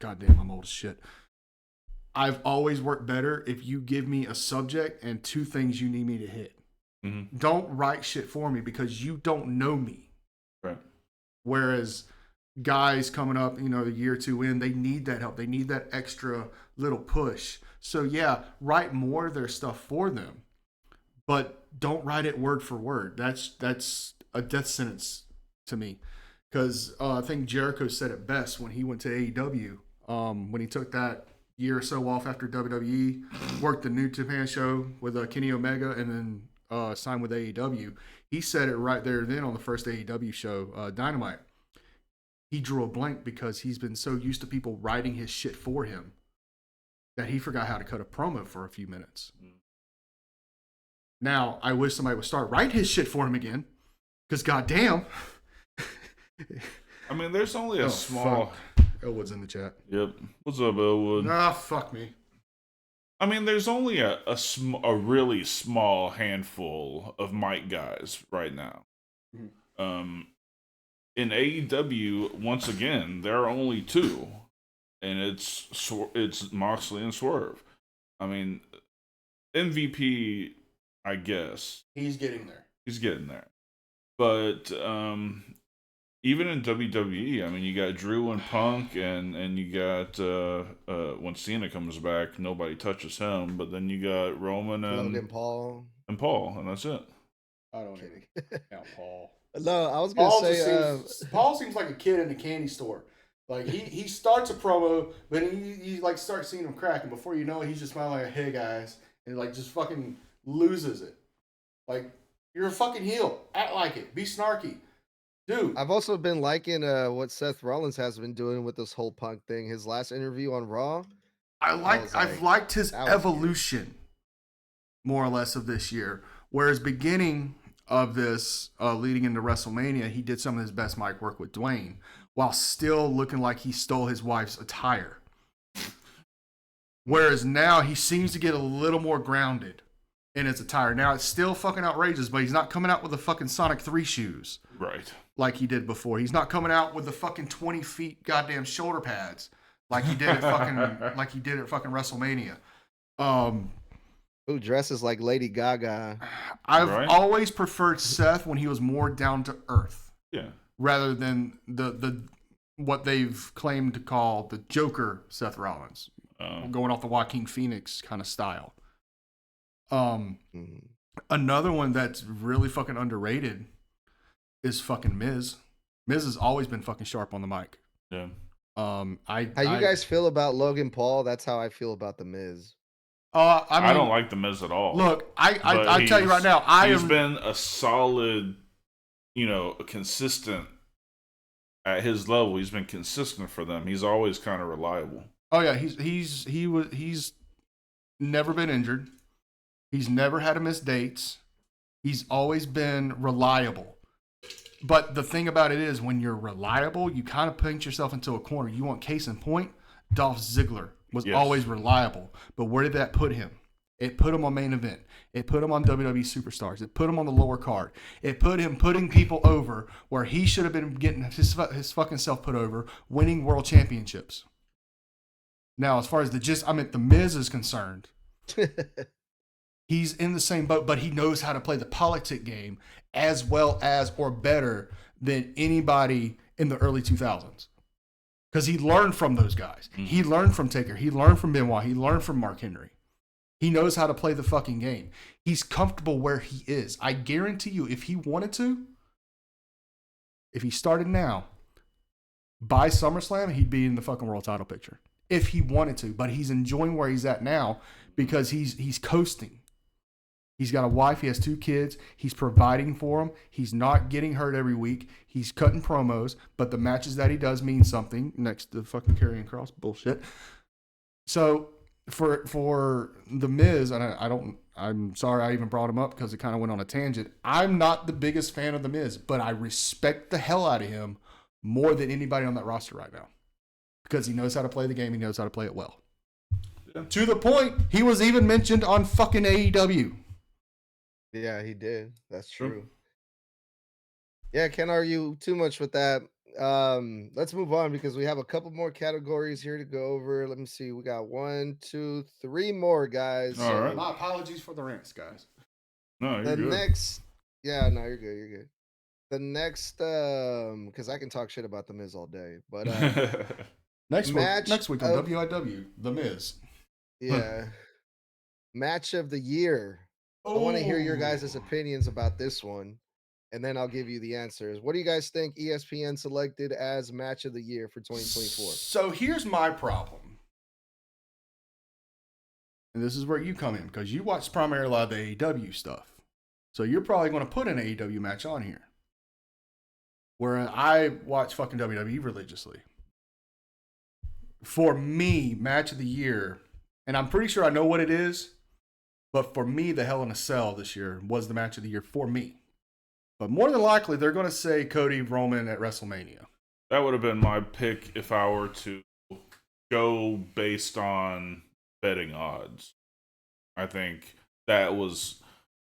goddamn, I'm old as shit. I've always worked better if you give me a subject and 2 things you need me to hit. Mm-hmm. Don't write shit for me because you don't know me. Right. Whereas guys coming up, you know, the year or 2 in, they need that help. They need that extra little push. So yeah, write more of their stuff for them, but don't write it word for word. That's a death sentence to me. Because I think Jericho said it best when he went to AEW. When he took that year or so off after WWE, worked the New Japan show with Kenny Omega, and then signed with AEW. He said it right there then on the first AEW show, Dynamite. He drew a blank because he's been so used to people writing his shit for him that he forgot how to cut a promo for a few minutes. Now, I wish somebody would start writing his shit for him again, because goddamn. I mean, there's only a small. Fuck. Elwood's in the chat. Yep. What's up, Elwood? Nah, fuck me. I mean, there's only a really small handful of mic guys right now. In AEW, once again, there are only two, and it's Moxley and Swerve. I mean, MVP, I guess He's getting there. he's getting there, but even in WWE, I mean, you got Drew and Punk, and you got when Cena comes back, nobody touches him. But then you got Roman and Logan Paul. and that's it. I don't even count Paul. No, I was gonna say Paul seems like a kid in a candy store. Like he starts a promo, but he like starts seeing him crack, and before you know it, he's just smiling like, "Hey guys," and like just fucking loses it. Like, you're a fucking heel. Act like it. Be snarky, dude. I've also been liking what Seth Rollins has been doing with this whole Punk thing. His last interview on Raw. I've liked his evolution, more or less, of this year. Whereas beginning of this, leading into WrestleMania, he did some of his best mic work with Dwayne, while still looking like he stole his wife's attire. Whereas now he seems to get a little more grounded in his attire. Now it's still fucking outrageous, but he's not coming out with the fucking Sonic 3 shoes. Right. Like he did before. He's not coming out with the fucking 20 feet goddamn shoulder pads like he did at fucking WrestleMania. Who dresses like Lady Gaga? I've always preferred Seth when he was more down to earth. Yeah. Rather than the what they've claimed to call the Joker Seth Rollins. Going off the Joaquin Phoenix kind of style. Another one that's really fucking underrated is fucking Miz. Miz has always been fucking sharp on the mic. Yeah. How you guys feel about Logan Paul? That's how I feel about the Miz. I don't like the Miz at all. Look, I tell you right now, he's been a solid, consistent at his level. He's been consistent for them. He's always kind of reliable. Oh yeah, he's never been injured. He's never had to miss dates. He's always been reliable. But the thing about it is, when you're reliable, you kind of paint yourself into a corner. You want case in point? Dolph Ziggler was always reliable. But where did that put him? It put him on main event. It put him on WWE Superstars. It put him on the lower card. It put him putting people over where he should have been getting his fucking self put over, winning world championships. Now, as far as the Miz is concerned, he's in the same boat, but he knows how to play the politic game as well as or better than anybody in the early 2000s. Because he learned from those guys. He learned from Taker. He learned from Benoit. He learned from Mark Henry. He knows how to play the fucking game. He's comfortable where he is. I guarantee you, if he wanted to, if he started now, by SummerSlam, he'd be in the fucking world title picture. If he wanted to. But he's enjoying where he's at now because he's coasting. He's got a wife. He has 2 kids. He's providing for them. He's not getting hurt every week. He's cutting promos, but the matches that he does mean something next to fucking Karrion Kross bullshit. So for the Miz, and I'm sorry I even brought him up because it kind of went on a tangent. I'm not the biggest fan of the Miz, but I respect the hell out of him more than anybody on that roster right now because he knows how to play the game. He knows how to play it well. Yeah. To the point, he was even mentioned on fucking AEW. Yeah, he did. That's true. Yeah, can't argue too much with that. Let's move on because we have a couple more categories here to go over. Let me see. We got 1, 2, 3 more, guys. All right. My apologies for the rants, guys. No, you're the good. next, yeah, no, you're good. You're good. The next, because I can talk shit about the Miz all day, but next week on of- WIW, the Miz. Yeah, match of the year. I want to hear your guys' opinions about this one, and then I'll give you the answers. What do you guys think ESPN selected as match of the year for 2024? So here's my problem. And this is where you come in, because you watch primarily a lot of the AEW stuff. So you're probably going to put an AEW match on here. Where I watch fucking WWE religiously. For me, match of the year And I'm pretty sure I know what it is. But for me, the Hell in a Cell this year was the match of the year for me. But more than likely, they're going to say Cody Roman at WrestleMania. That would have been my pick if I were to go based on betting odds. I think that was,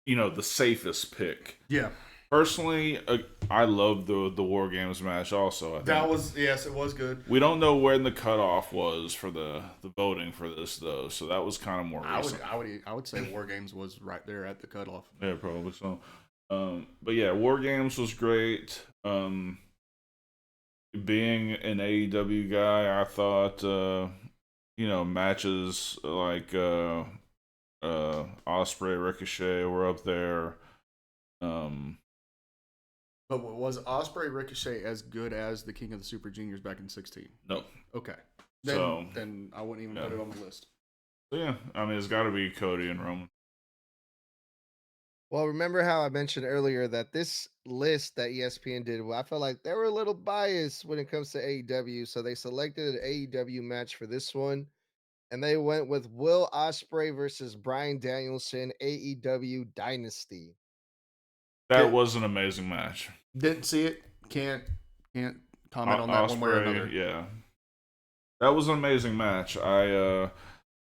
the safest pick. Yeah. Personally, I love the War Games match also. I think. Yes, it was good. We don't know when the cutoff was for the voting for this, though, so that was kind of more recent. I would say War Games was right there at the cutoff. Yeah, probably so. But yeah, War Games was great. Being an AEW guy, I thought, matches like Ospreay, Ricochet were up there. But was Ospreay Ricochet as good as the King of the Super Juniors back in 16? No. Okay. Then I wouldn't even put it on the list. So yeah, I mean, it's got to be Cody and Roman. Well, remember how I mentioned earlier that this list that ESPN did, I felt like they were a little biased when it comes to AEW. So they selected an AEW match for this one. And they went with Will Ospreay versus Bryan Danielson, AEW Dynasty. That was an amazing match. Didn't see it. Can't comment on that one way or another. Yeah, that was an amazing match. The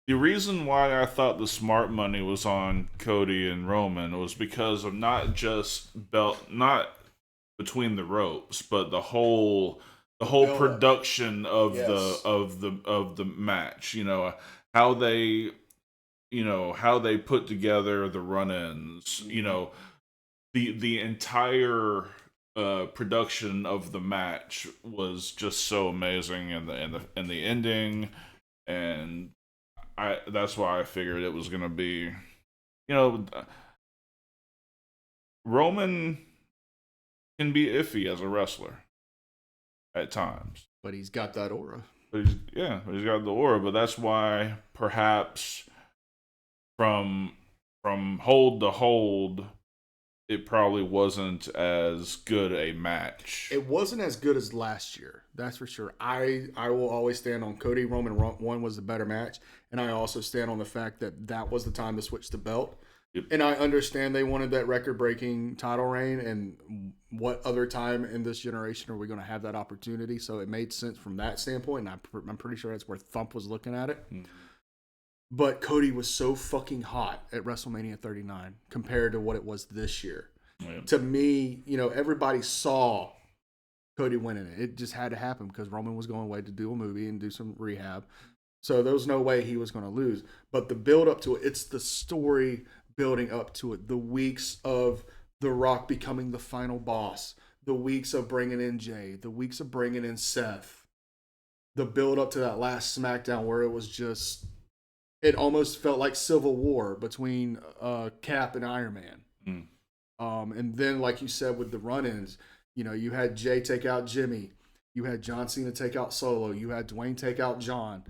reason why I thought the smart money was on Cody and Roman was because of not between the ropes, but the whole production of the match. How they put together the run-ins. The entire production of the match was just so amazing, and the ending, and that's why I figured it was gonna be, Roman can be iffy as a wrestler at times, but he's got that aura. He's got the aura, but that's why perhaps from hold to hold, it probably wasn't as good a match. It wasn't as good as last year. That's for sure. I will always stand on Cody Roman 1 was the better match. And I also stand on the fact that was the time to switch the belt. Yep. And I understand they wanted that record-breaking title reign. And what other time in this generation are we going to have that opportunity? So it made sense from that standpoint. And I'm pretty sure that's where Thump was looking at it. Mm-hmm. But Cody was so fucking hot at WrestleMania 39 compared to what it was this year. Yeah. To me, everybody saw Cody winning it. It just had to happen because Roman was going away to do a movie and do some rehab. So there was no way he was going to lose. But the build up to it, it's the story building up to it. The weeks of The Rock becoming the final boss. The weeks of bringing in Jay. The weeks of bringing in Seth. The build up to that last SmackDown where it was just... It almost felt like Civil War between Cap and Iron Man. Mm. And then, like you said, with the run-ins, you had Jay take out Jimmy. You had John Cena take out Solo. You had Dwayne take out John.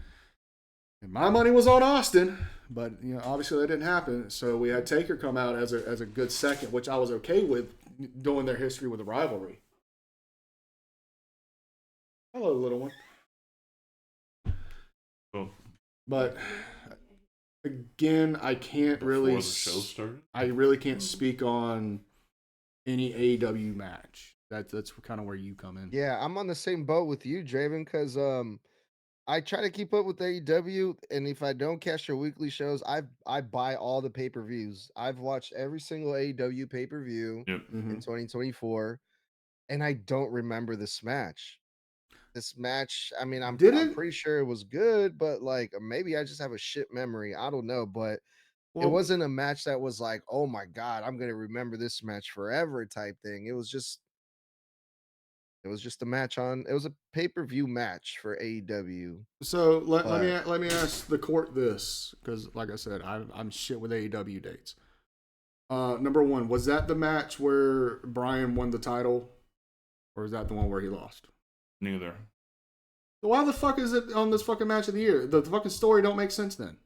And my money was on Austin, but obviously that didn't happen. So we had Taker come out as a good second, which I was okay with, doing their history with a rivalry. Hello, little one. Oh. But... Again, I can't really. Before the show started? I really can't speak on any AEW match. That's kind of where you come in. Yeah, I'm on the same boat with you, Draven, because I try to keep up with AEW, and if I don't catch your weekly shows, I buy all the pay-per-views. I've watched every single AEW pay-per-view in 2024, and I don't remember this match. This match, I mean, I'm pretty sure it was good, but like maybe I just have a shit memory. I don't know, but it wasn't a match that was like, oh my God, I'm gonna remember this match forever type thing. It was just a match it was a pay-per-view match for AEW. So let me ask the court this, because like I said, I'm shit with AEW dates. Number one, was that the match where Bryan won the title, or is that the one where he lost? Neither. So why the fuck is it on this fucking match of the year? The fucking story don't make sense then.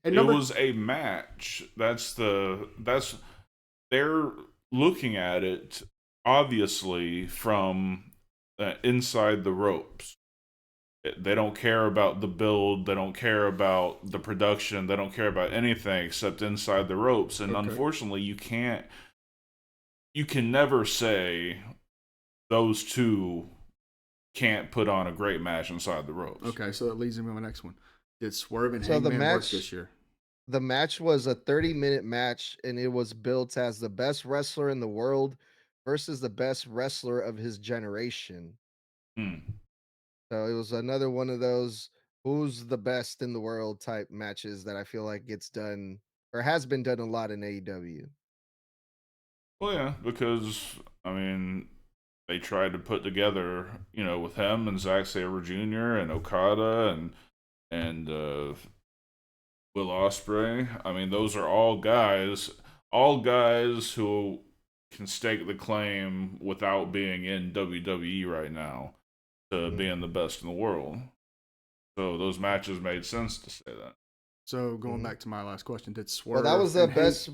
And it was a match. They're looking at it obviously from inside the ropes. They don't care about the build. They don't care about the production. They don't care about anything except inside the ropes. And unfortunately, you can never say those two can't put on a great match inside the ropes. Okay, so that leads me to my next one. Did Swerve and So the Hangman work match- this year? The match was a 30-minute match, and it was built as the best wrestler in the world versus the best wrestler of his generation. Hmm. So it was another one of those who's the best in the world type matches that I feel like gets done or has been done a lot in AEW. Well, yeah, because I mean, they tried to put together, with him and Zack Sabre Jr. and Okada and Will Ospreay. I mean, those are all guys who can stake the claim without being in WWE right now to being the best in the world. So those matches made sense to say that. So going back to my last question, did Swerve? Well, that was the and best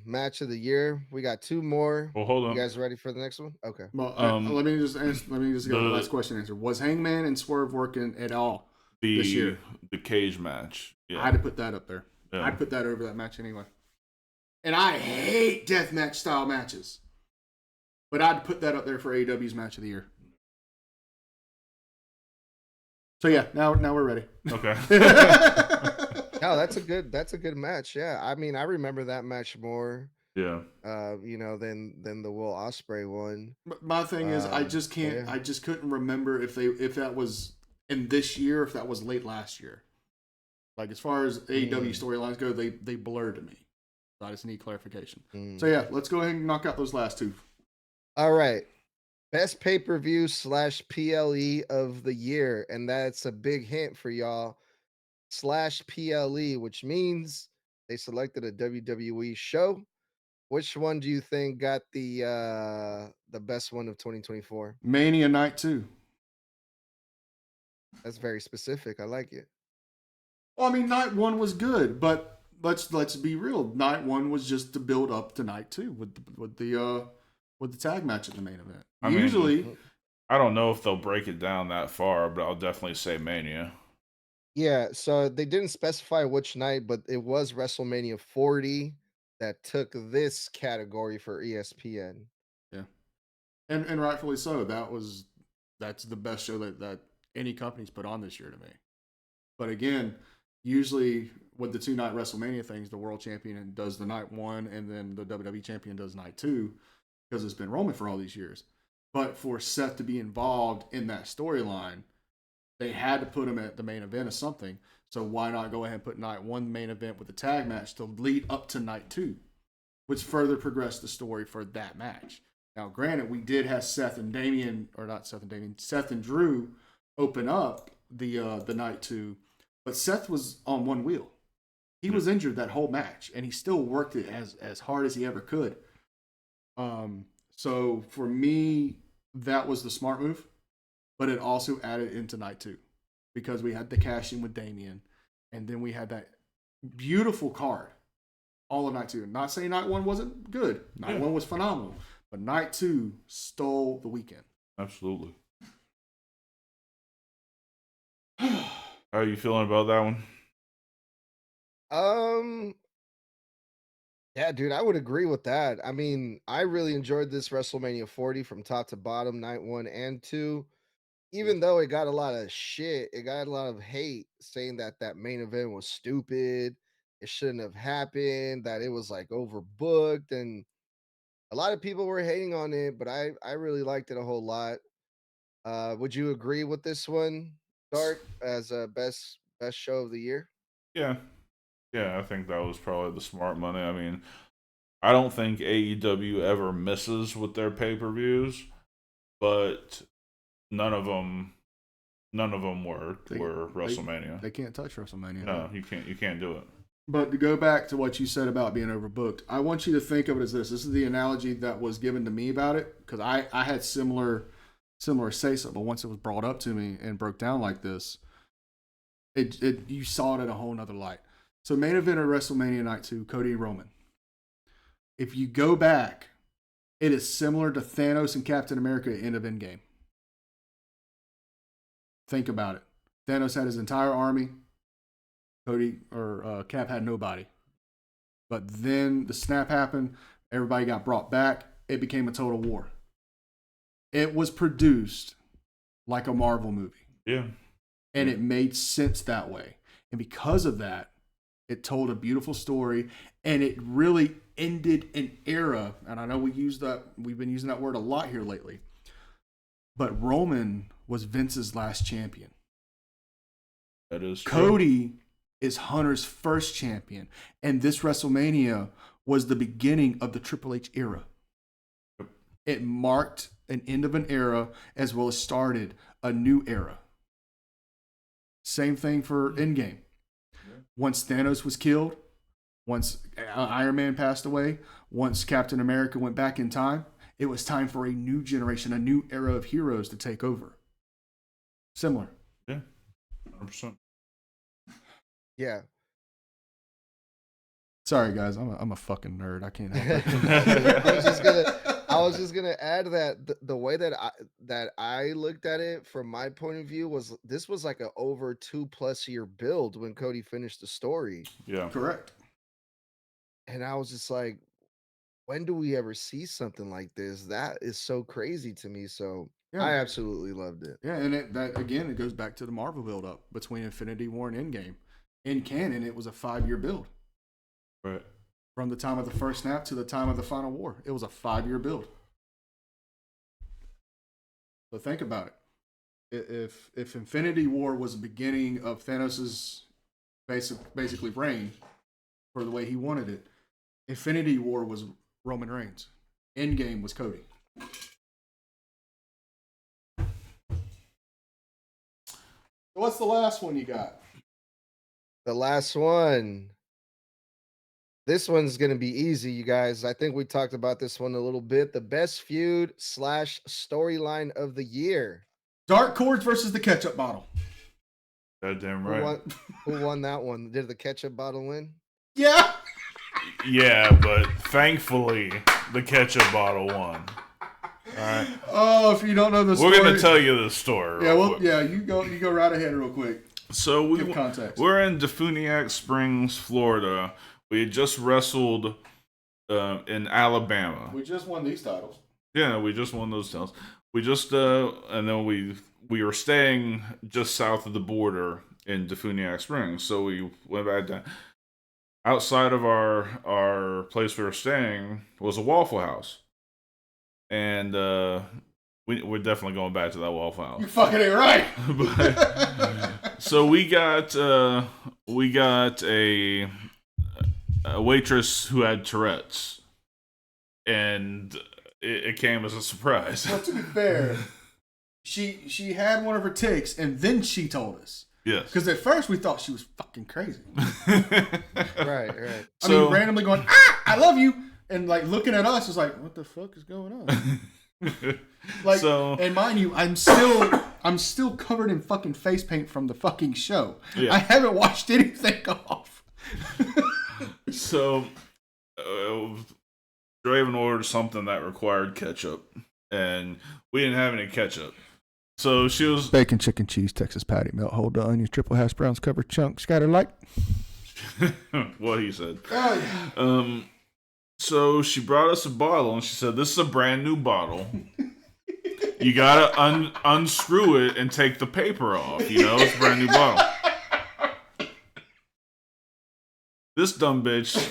match of the year. We got two more. Well, hold on. You guys ready for the next one? Okay. Well, let me just get the last question answered. Was Hangman and Swerve working at all this year? The cage match. Yeah. I had to put that up there. Yeah. I'd put that over that match anyway. And I hate deathmatch style matches, but I'd put that up there for AEW's match of the year. So yeah, now we're ready. Okay. No, that's a good match. Yeah. I mean, I remember that match more, Yeah. than the Will Ospreay one. But my thing is, I just can't. yeah. I just couldn't remember if that was in this year, if that was late last year. Like as far as AEW storylines go, they blur to me. So I just need clarification. So yeah, let's go ahead and knock out those last two. All right. Best pay-per-view /PLE of the year. And that's a big hint for y'all. /PLE, which means they selected a WWE show. Which one do you think got the best one of 2024? Mania Night 2. That's very specific. I like it. Well, I mean, Night 1 was good, but let's be real. Night 1 was just to build up to Night 2 with the tag match at the main event. Usually, I don't know if they'll break it down that far, but I'll definitely say Mania. Yeah, so they didn't specify which night, but it was WrestleMania 40 that took this category for ESPN. yeah, and rightfully so. That's the best show that any company's put on this year to me. But again, usually with the 2-night WrestleMania things, the world champion does the night 1, and then the WWE champion does night 2, because it's been Roman for all these years. But for Seth to be involved in that storyline, they had to put him at the main event of something. So why not go ahead and put night 1 main event with the tag match to lead up to night 2, which further progressed the story for that match. Now, granted, we did have Seth and Drew open up the night 2, but Seth was on one wheel. He was injured that whole match, and he still worked it as hard as he ever could. So for me, that was the smart move, but it also added into night 2 because we had the cash in with Damian, and then we had that beautiful card all of night 2. Not saying night 1 wasn't good. Night 1 was phenomenal, but night 2 stole the weekend. Absolutely. How are you feeling about that one? Yeah, dude, I would agree with that. I mean, I really enjoyed this WrestleMania 40 from top to bottom, night 1 and 2. Even though it got a lot of shit, it got a lot of hate saying that main event was stupid, it shouldn't have happened, that it was like overbooked, and a lot of people were hating on it, but I really liked it a whole lot. Would you agree with this one, Dark, as a best show of the year? Yeah. Yeah, I think that was probably the smart money. I mean, I don't think AEW ever misses with their pay-per-views, but none of them were WrestleMania. They can't touch WrestleMania. No, you can't do it. But to go back to what you said about being overbooked, I want you to think of it as this. This is the analogy that was given to me about it, because I had similar say-so, but once it was brought up to me and broke down like this, you saw it in a whole nother light. So main event of WrestleMania Night 2, Cody and Roman. If you go back, it is similar to Thanos and Captain America at the end of Endgame. Think about it. Thanos had his entire army. Cody or Cap had nobody. But then the snap happened. Everybody got brought back. It became a total war. It was produced like a Marvel movie. Yeah. And it made sense that way. And because of that, it told a beautiful story. And it really ended an era. And I know we've been using that word a lot here lately. But Roman was Vince's last champion. That is true. Cody is Hunter's first champion. And this WrestleMania was the beginning of the Triple H era. It marked an end of an era as well as started a new era. Same thing for Endgame. Once Thanos was killed, once Iron Man passed away, once Captain America went back in time, it was time for a new generation, a new era of heroes to take over. Similar. Yeah, 100%. Yeah. Sorry, guys. I'm a fucking nerd. I can't help it. I was just gonna add that the way that I looked at it from my point of view was this was like a over 2+ year build when Cody finished the story. Yeah. Correct. And I was just like, when do we ever see something like this? That is so crazy to me. So Yeah. I absolutely loved it. Yeah, and it goes back to the Marvel build-up between Infinity War and Endgame. In canon, it was a 5-year build. Right. From the time of the first snap to the time of the final war. It was a 5-year build. So think about it. If Infinity War was the beginning of Thanos' basically reign for the way he wanted it, Infinity War was Roman Reigns. Endgame was Cody. What's the last one you got? The last one. This one's going to be easy, you guys. I think we talked about this one a little bit. The best feud / storyline of the year. Dark Cords versus the ketchup bottle. Goddamn right. Who won that one? Did the ketchup bottle win? Yeah. Yeah, but thankfully the ketchup bottle won. All right. Oh, if you don't know the story, we're gonna tell you the story. Yeah, well, yeah, you go right ahead real quick. So Give context. We're in Defuniak Springs, Florida. We had just wrestled in Alabama. We just won these titles. Yeah, we just won those titles. We just and then we were staying just south of the border in Defuniak Springs, so we went back down. Outside of our place we were staying was a Waffle House, and we're definitely going back to that Waffle House. You fucking ain't right. So we got a waitress who had Tourette's, and it came as a surprise. Well, to be fair, she had one of her tics, and then she told us. Yes. Because at first we thought she was fucking crazy. Right. I mean, randomly going, I love you, and like looking at us was like, what the fuck is going on? Like, and mind you, I'm still covered in fucking face paint from the fucking show. Yeah. I haven't washed anything off. So, Draven ordered something that required ketchup, and we didn't have any ketchup. So she was bacon, chicken, cheese, Texas patty, melt, hold the onions, triple hash browns, covered chunk, scatter light. What he said. Oh, yeah. So she brought us a bottle, and she said, "This is a brand new bottle. You gotta unscrew it and take the paper off. You know, it's a brand new bottle." This dumb bitch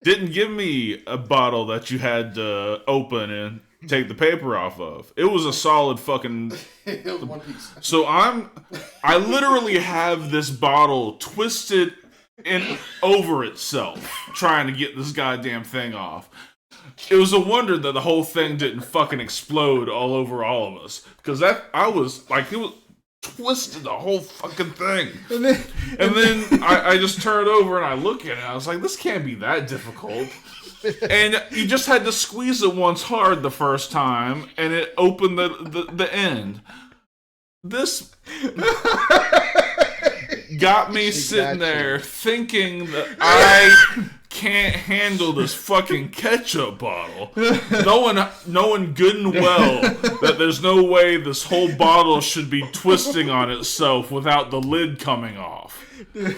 didn't give me a bottle that you had to open and take the paper off of. It was a solid fucking. It was one piece. So I literally have this bottle twisted in over itself, trying to get this goddamn thing off. It was a wonder that the whole thing didn't fucking explode all over all of us, because I was like, it was twisted the whole fucking thing. And then I just turned over and I look at it. And I was like, this can't be that difficult. And you just had to squeeze it once hard the first time, and it opened the end. This got me sitting there thinking that I can't handle this fucking ketchup bottle. Knowing good and well that there's no way this whole bottle should be twisting on itself without the lid coming off. Dude,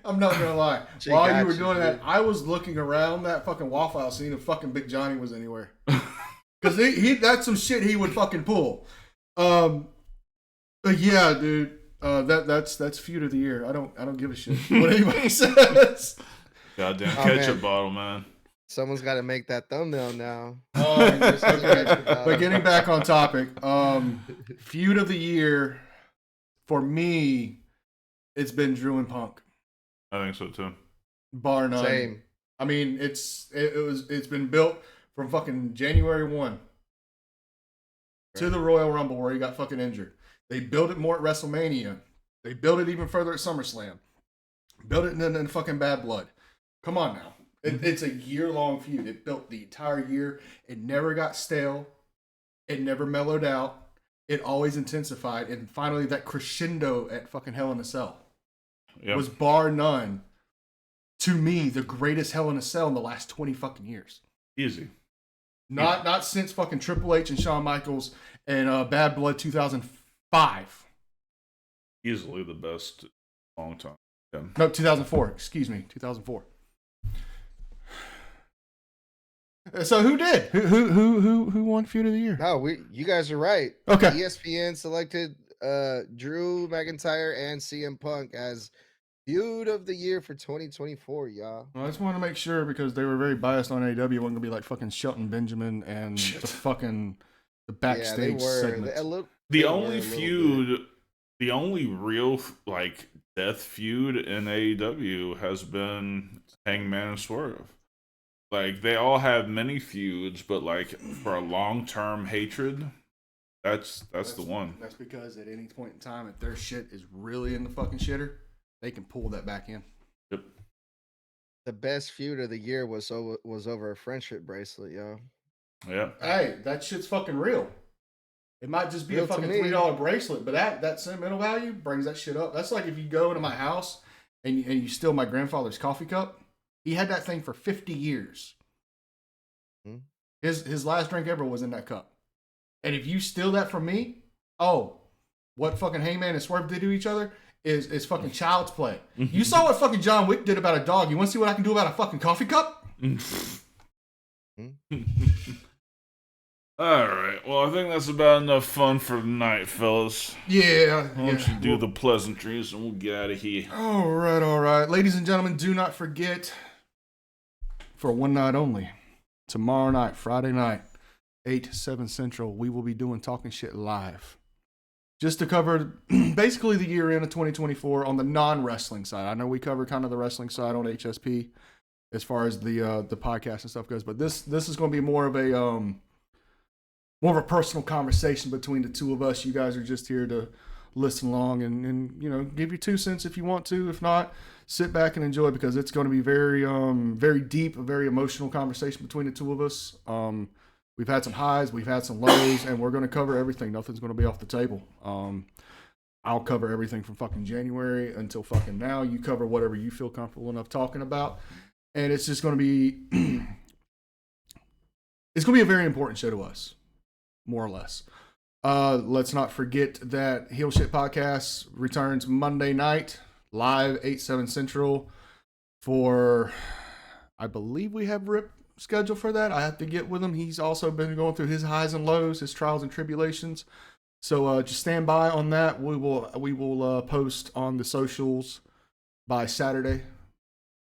I'm not gonna lie. She While got you were you, doing dude. that, I was looking around that fucking Waffle House seeing if fucking Big Johnny was anywhere. Because that's some shit he would fucking pull. But yeah, dude, that's feud of the year. I don't give a shit what anybody says. Goddamn Oh, ketchup man. bottle, man. Someone's got to make that thumbnail now. Okay. But getting back on topic, feud of the year for me, it's been Drew and Punk, I think so too. bar none. Same. I mean, it's been built from fucking January 1 to the Royal Rumble where he got fucking injured. They built it more at WrestleMania. They built it even further at SummerSlam. Built it in fucking Bad Blood. Come on now. It's a year-long feud. It built the entire year. It never got stale. It never mellowed out. It always intensified. And finally, that crescendo at fucking Hell in a Cell Yep. was bar none, to me, the greatest Hell in a Cell in the last 20 fucking years. Easy. Not since fucking Triple H and Shawn Michaels and Bad Blood 2005. Easily the best in a long time. Yeah. No, 2004. Excuse me, 2004. So who did? Who won Feud of the Year? No, you guys are right. Okay. ESPN selected Drew McIntyre and CM Punk as feud of the year for 2024, y'all. Well, I just want to make sure because they were very biased on AEW. It wasn't gonna be like fucking Shelton Benjamin and the backstage segments. The only real like death feud in AEW has been Hangman and Swerve. Like they all have many feuds, but like for a long-term hatred, that's the one. That's because at any point in time, if their shit is really in the fucking shitter, they can pull that back in. Yep. The best feud of the year was over a friendship bracelet, yo. Yeah. Hey, that shit's fucking real. It might just be Real a to fucking me. $3 bracelet, but that sentimental value brings that shit up. That's like if you go into my house and you steal my grandfather's coffee cup. He had that thing for 50 years. Hmm. His last drink ever was in that cup. And if you steal that from me, what fucking Hangman and Swerve did to each other is fucking child's play. You saw what fucking John Wick did about a dog. You want to see what I can do about a fucking coffee cup? All right. Well, I think that's about enough fun for tonight, fellas. Yeah. Why don't you do the pleasantries and we'll get out of here. All right. Ladies and gentlemen, do not forget, for one night only, tomorrow night, Friday night, 8/7 Central, we will be doing Talking Shit live. Just to cover basically the year end of 2024 on the non-wrestling side. I know we cover kind of the wrestling side on HSP as far as the podcast and stuff goes, but this is going to be more of a personal conversation between the two of us. You guys are just here to listen along and you know, give your 2 cents if you want to. If not, sit back and enjoy because it's going to be very very deep, a very emotional conversation between the two of us. We've had some highs, we've had some lows, and we're going to cover everything. Nothing's going to be off the table. I'll cover everything from fucking January until fucking now. You cover whatever you feel comfortable enough talking about. And it's just going to be it's going to be a very important show to us, more or less. Let's not forget that Heel Shit Podcast returns Monday night, live 8/7 Central for, I believe we have Rip scheduled for that. I have to get with him. He's also been going through his highs and lows, his trials and tribulations. So just stand by on that. We will post on the socials by Saturday,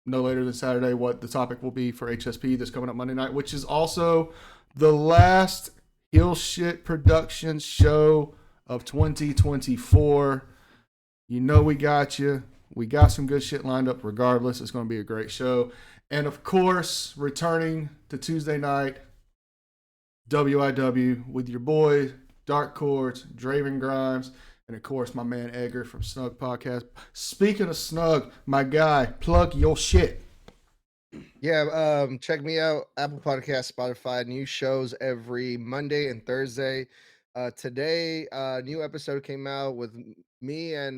no later than Saturday, what the topic will be for HSP that's coming up Monday night, which is also the last Heel Shit Productions show of 2024. You know we got you. We got some good shit lined up regardless. It's going to be a great show. And of course, returning to Tuesday night, WIW with your boy, Dark Chords, Draven Grimes, and of course, my man Edgar from Snug Podcast. Speaking of Snug, my guy, plug your shit. Yeah, check me out, Apple Podcast, Spotify, new shows every Monday and Thursday. Today, new episode came out with me and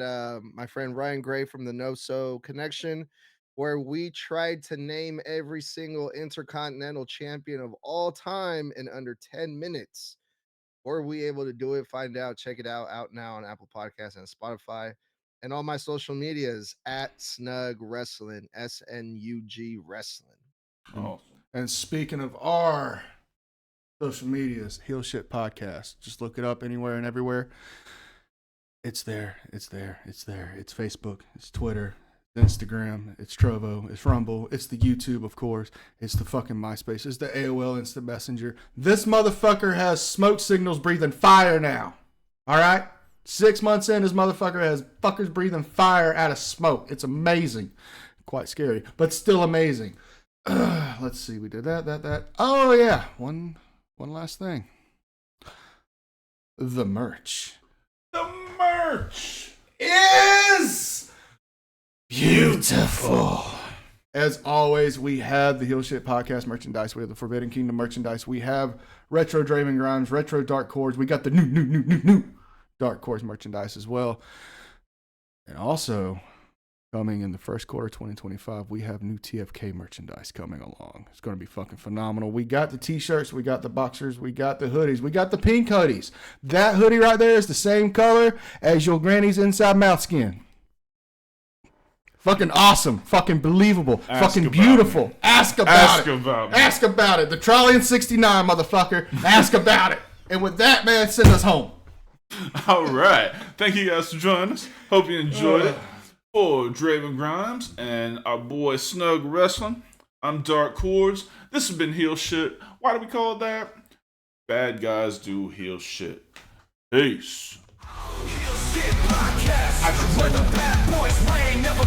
my friend Ryan Gray from the No So Connection. where we tried to name every single intercontinental champion of all time in under 10 minutes. Were we able to do it? Find out. Check it out now on Apple Podcasts and Spotify. And all my social medias at Snug Wrestling, SNUG Wrestling. Awesome. And speaking of our social medias, Heel Shit Podcast. Just look it up anywhere and everywhere. It's there. It's there. It's there. It's Facebook. It's Twitter. It's Instagram. It's Trovo. It's Rumble. It's the YouTube, of course. It's the fucking MySpace. It's the AOL Instant Messenger. This motherfucker has smoke signals breathing fire now. All right? 6 months in, this motherfucker has fuckers breathing fire out of smoke. It's amazing. Quite scary, but still amazing. Let's see. We did that. Oh, yeah. One last thing. The merch. The merch Is beautiful. As always, we have the Heel Shit Podcast merchandise. We have the Forbidden Kingdom merchandise. We have Retro Draven Grimes, Retro Dark Cords. We got the new Dark Cords merchandise as well. And also, coming in the first quarter of 2025, we have new TFK merchandise coming along. It's going to be fucking phenomenal. We got the t-shirts, we got the boxers, we got the hoodies, we got the pink hoodies. That hoodie right there is the same color as your granny's inside mouth skin. Fucking awesome. Fucking believable. Fucking beautiful. Ask about it. Ask about it. The Trolley in 69, motherfucker. Ask about it. And with that, man, send us home. All right. Thank you guys for joining us. Hope you enjoyed it. For Draven Grimes and our boy Snug Wrestling, I'm Dark Cords. This has been Heel Shit. Why do we call it that? Bad guys do heel shit. Peace. Heel Shit Podcast, where the bad boys reign, never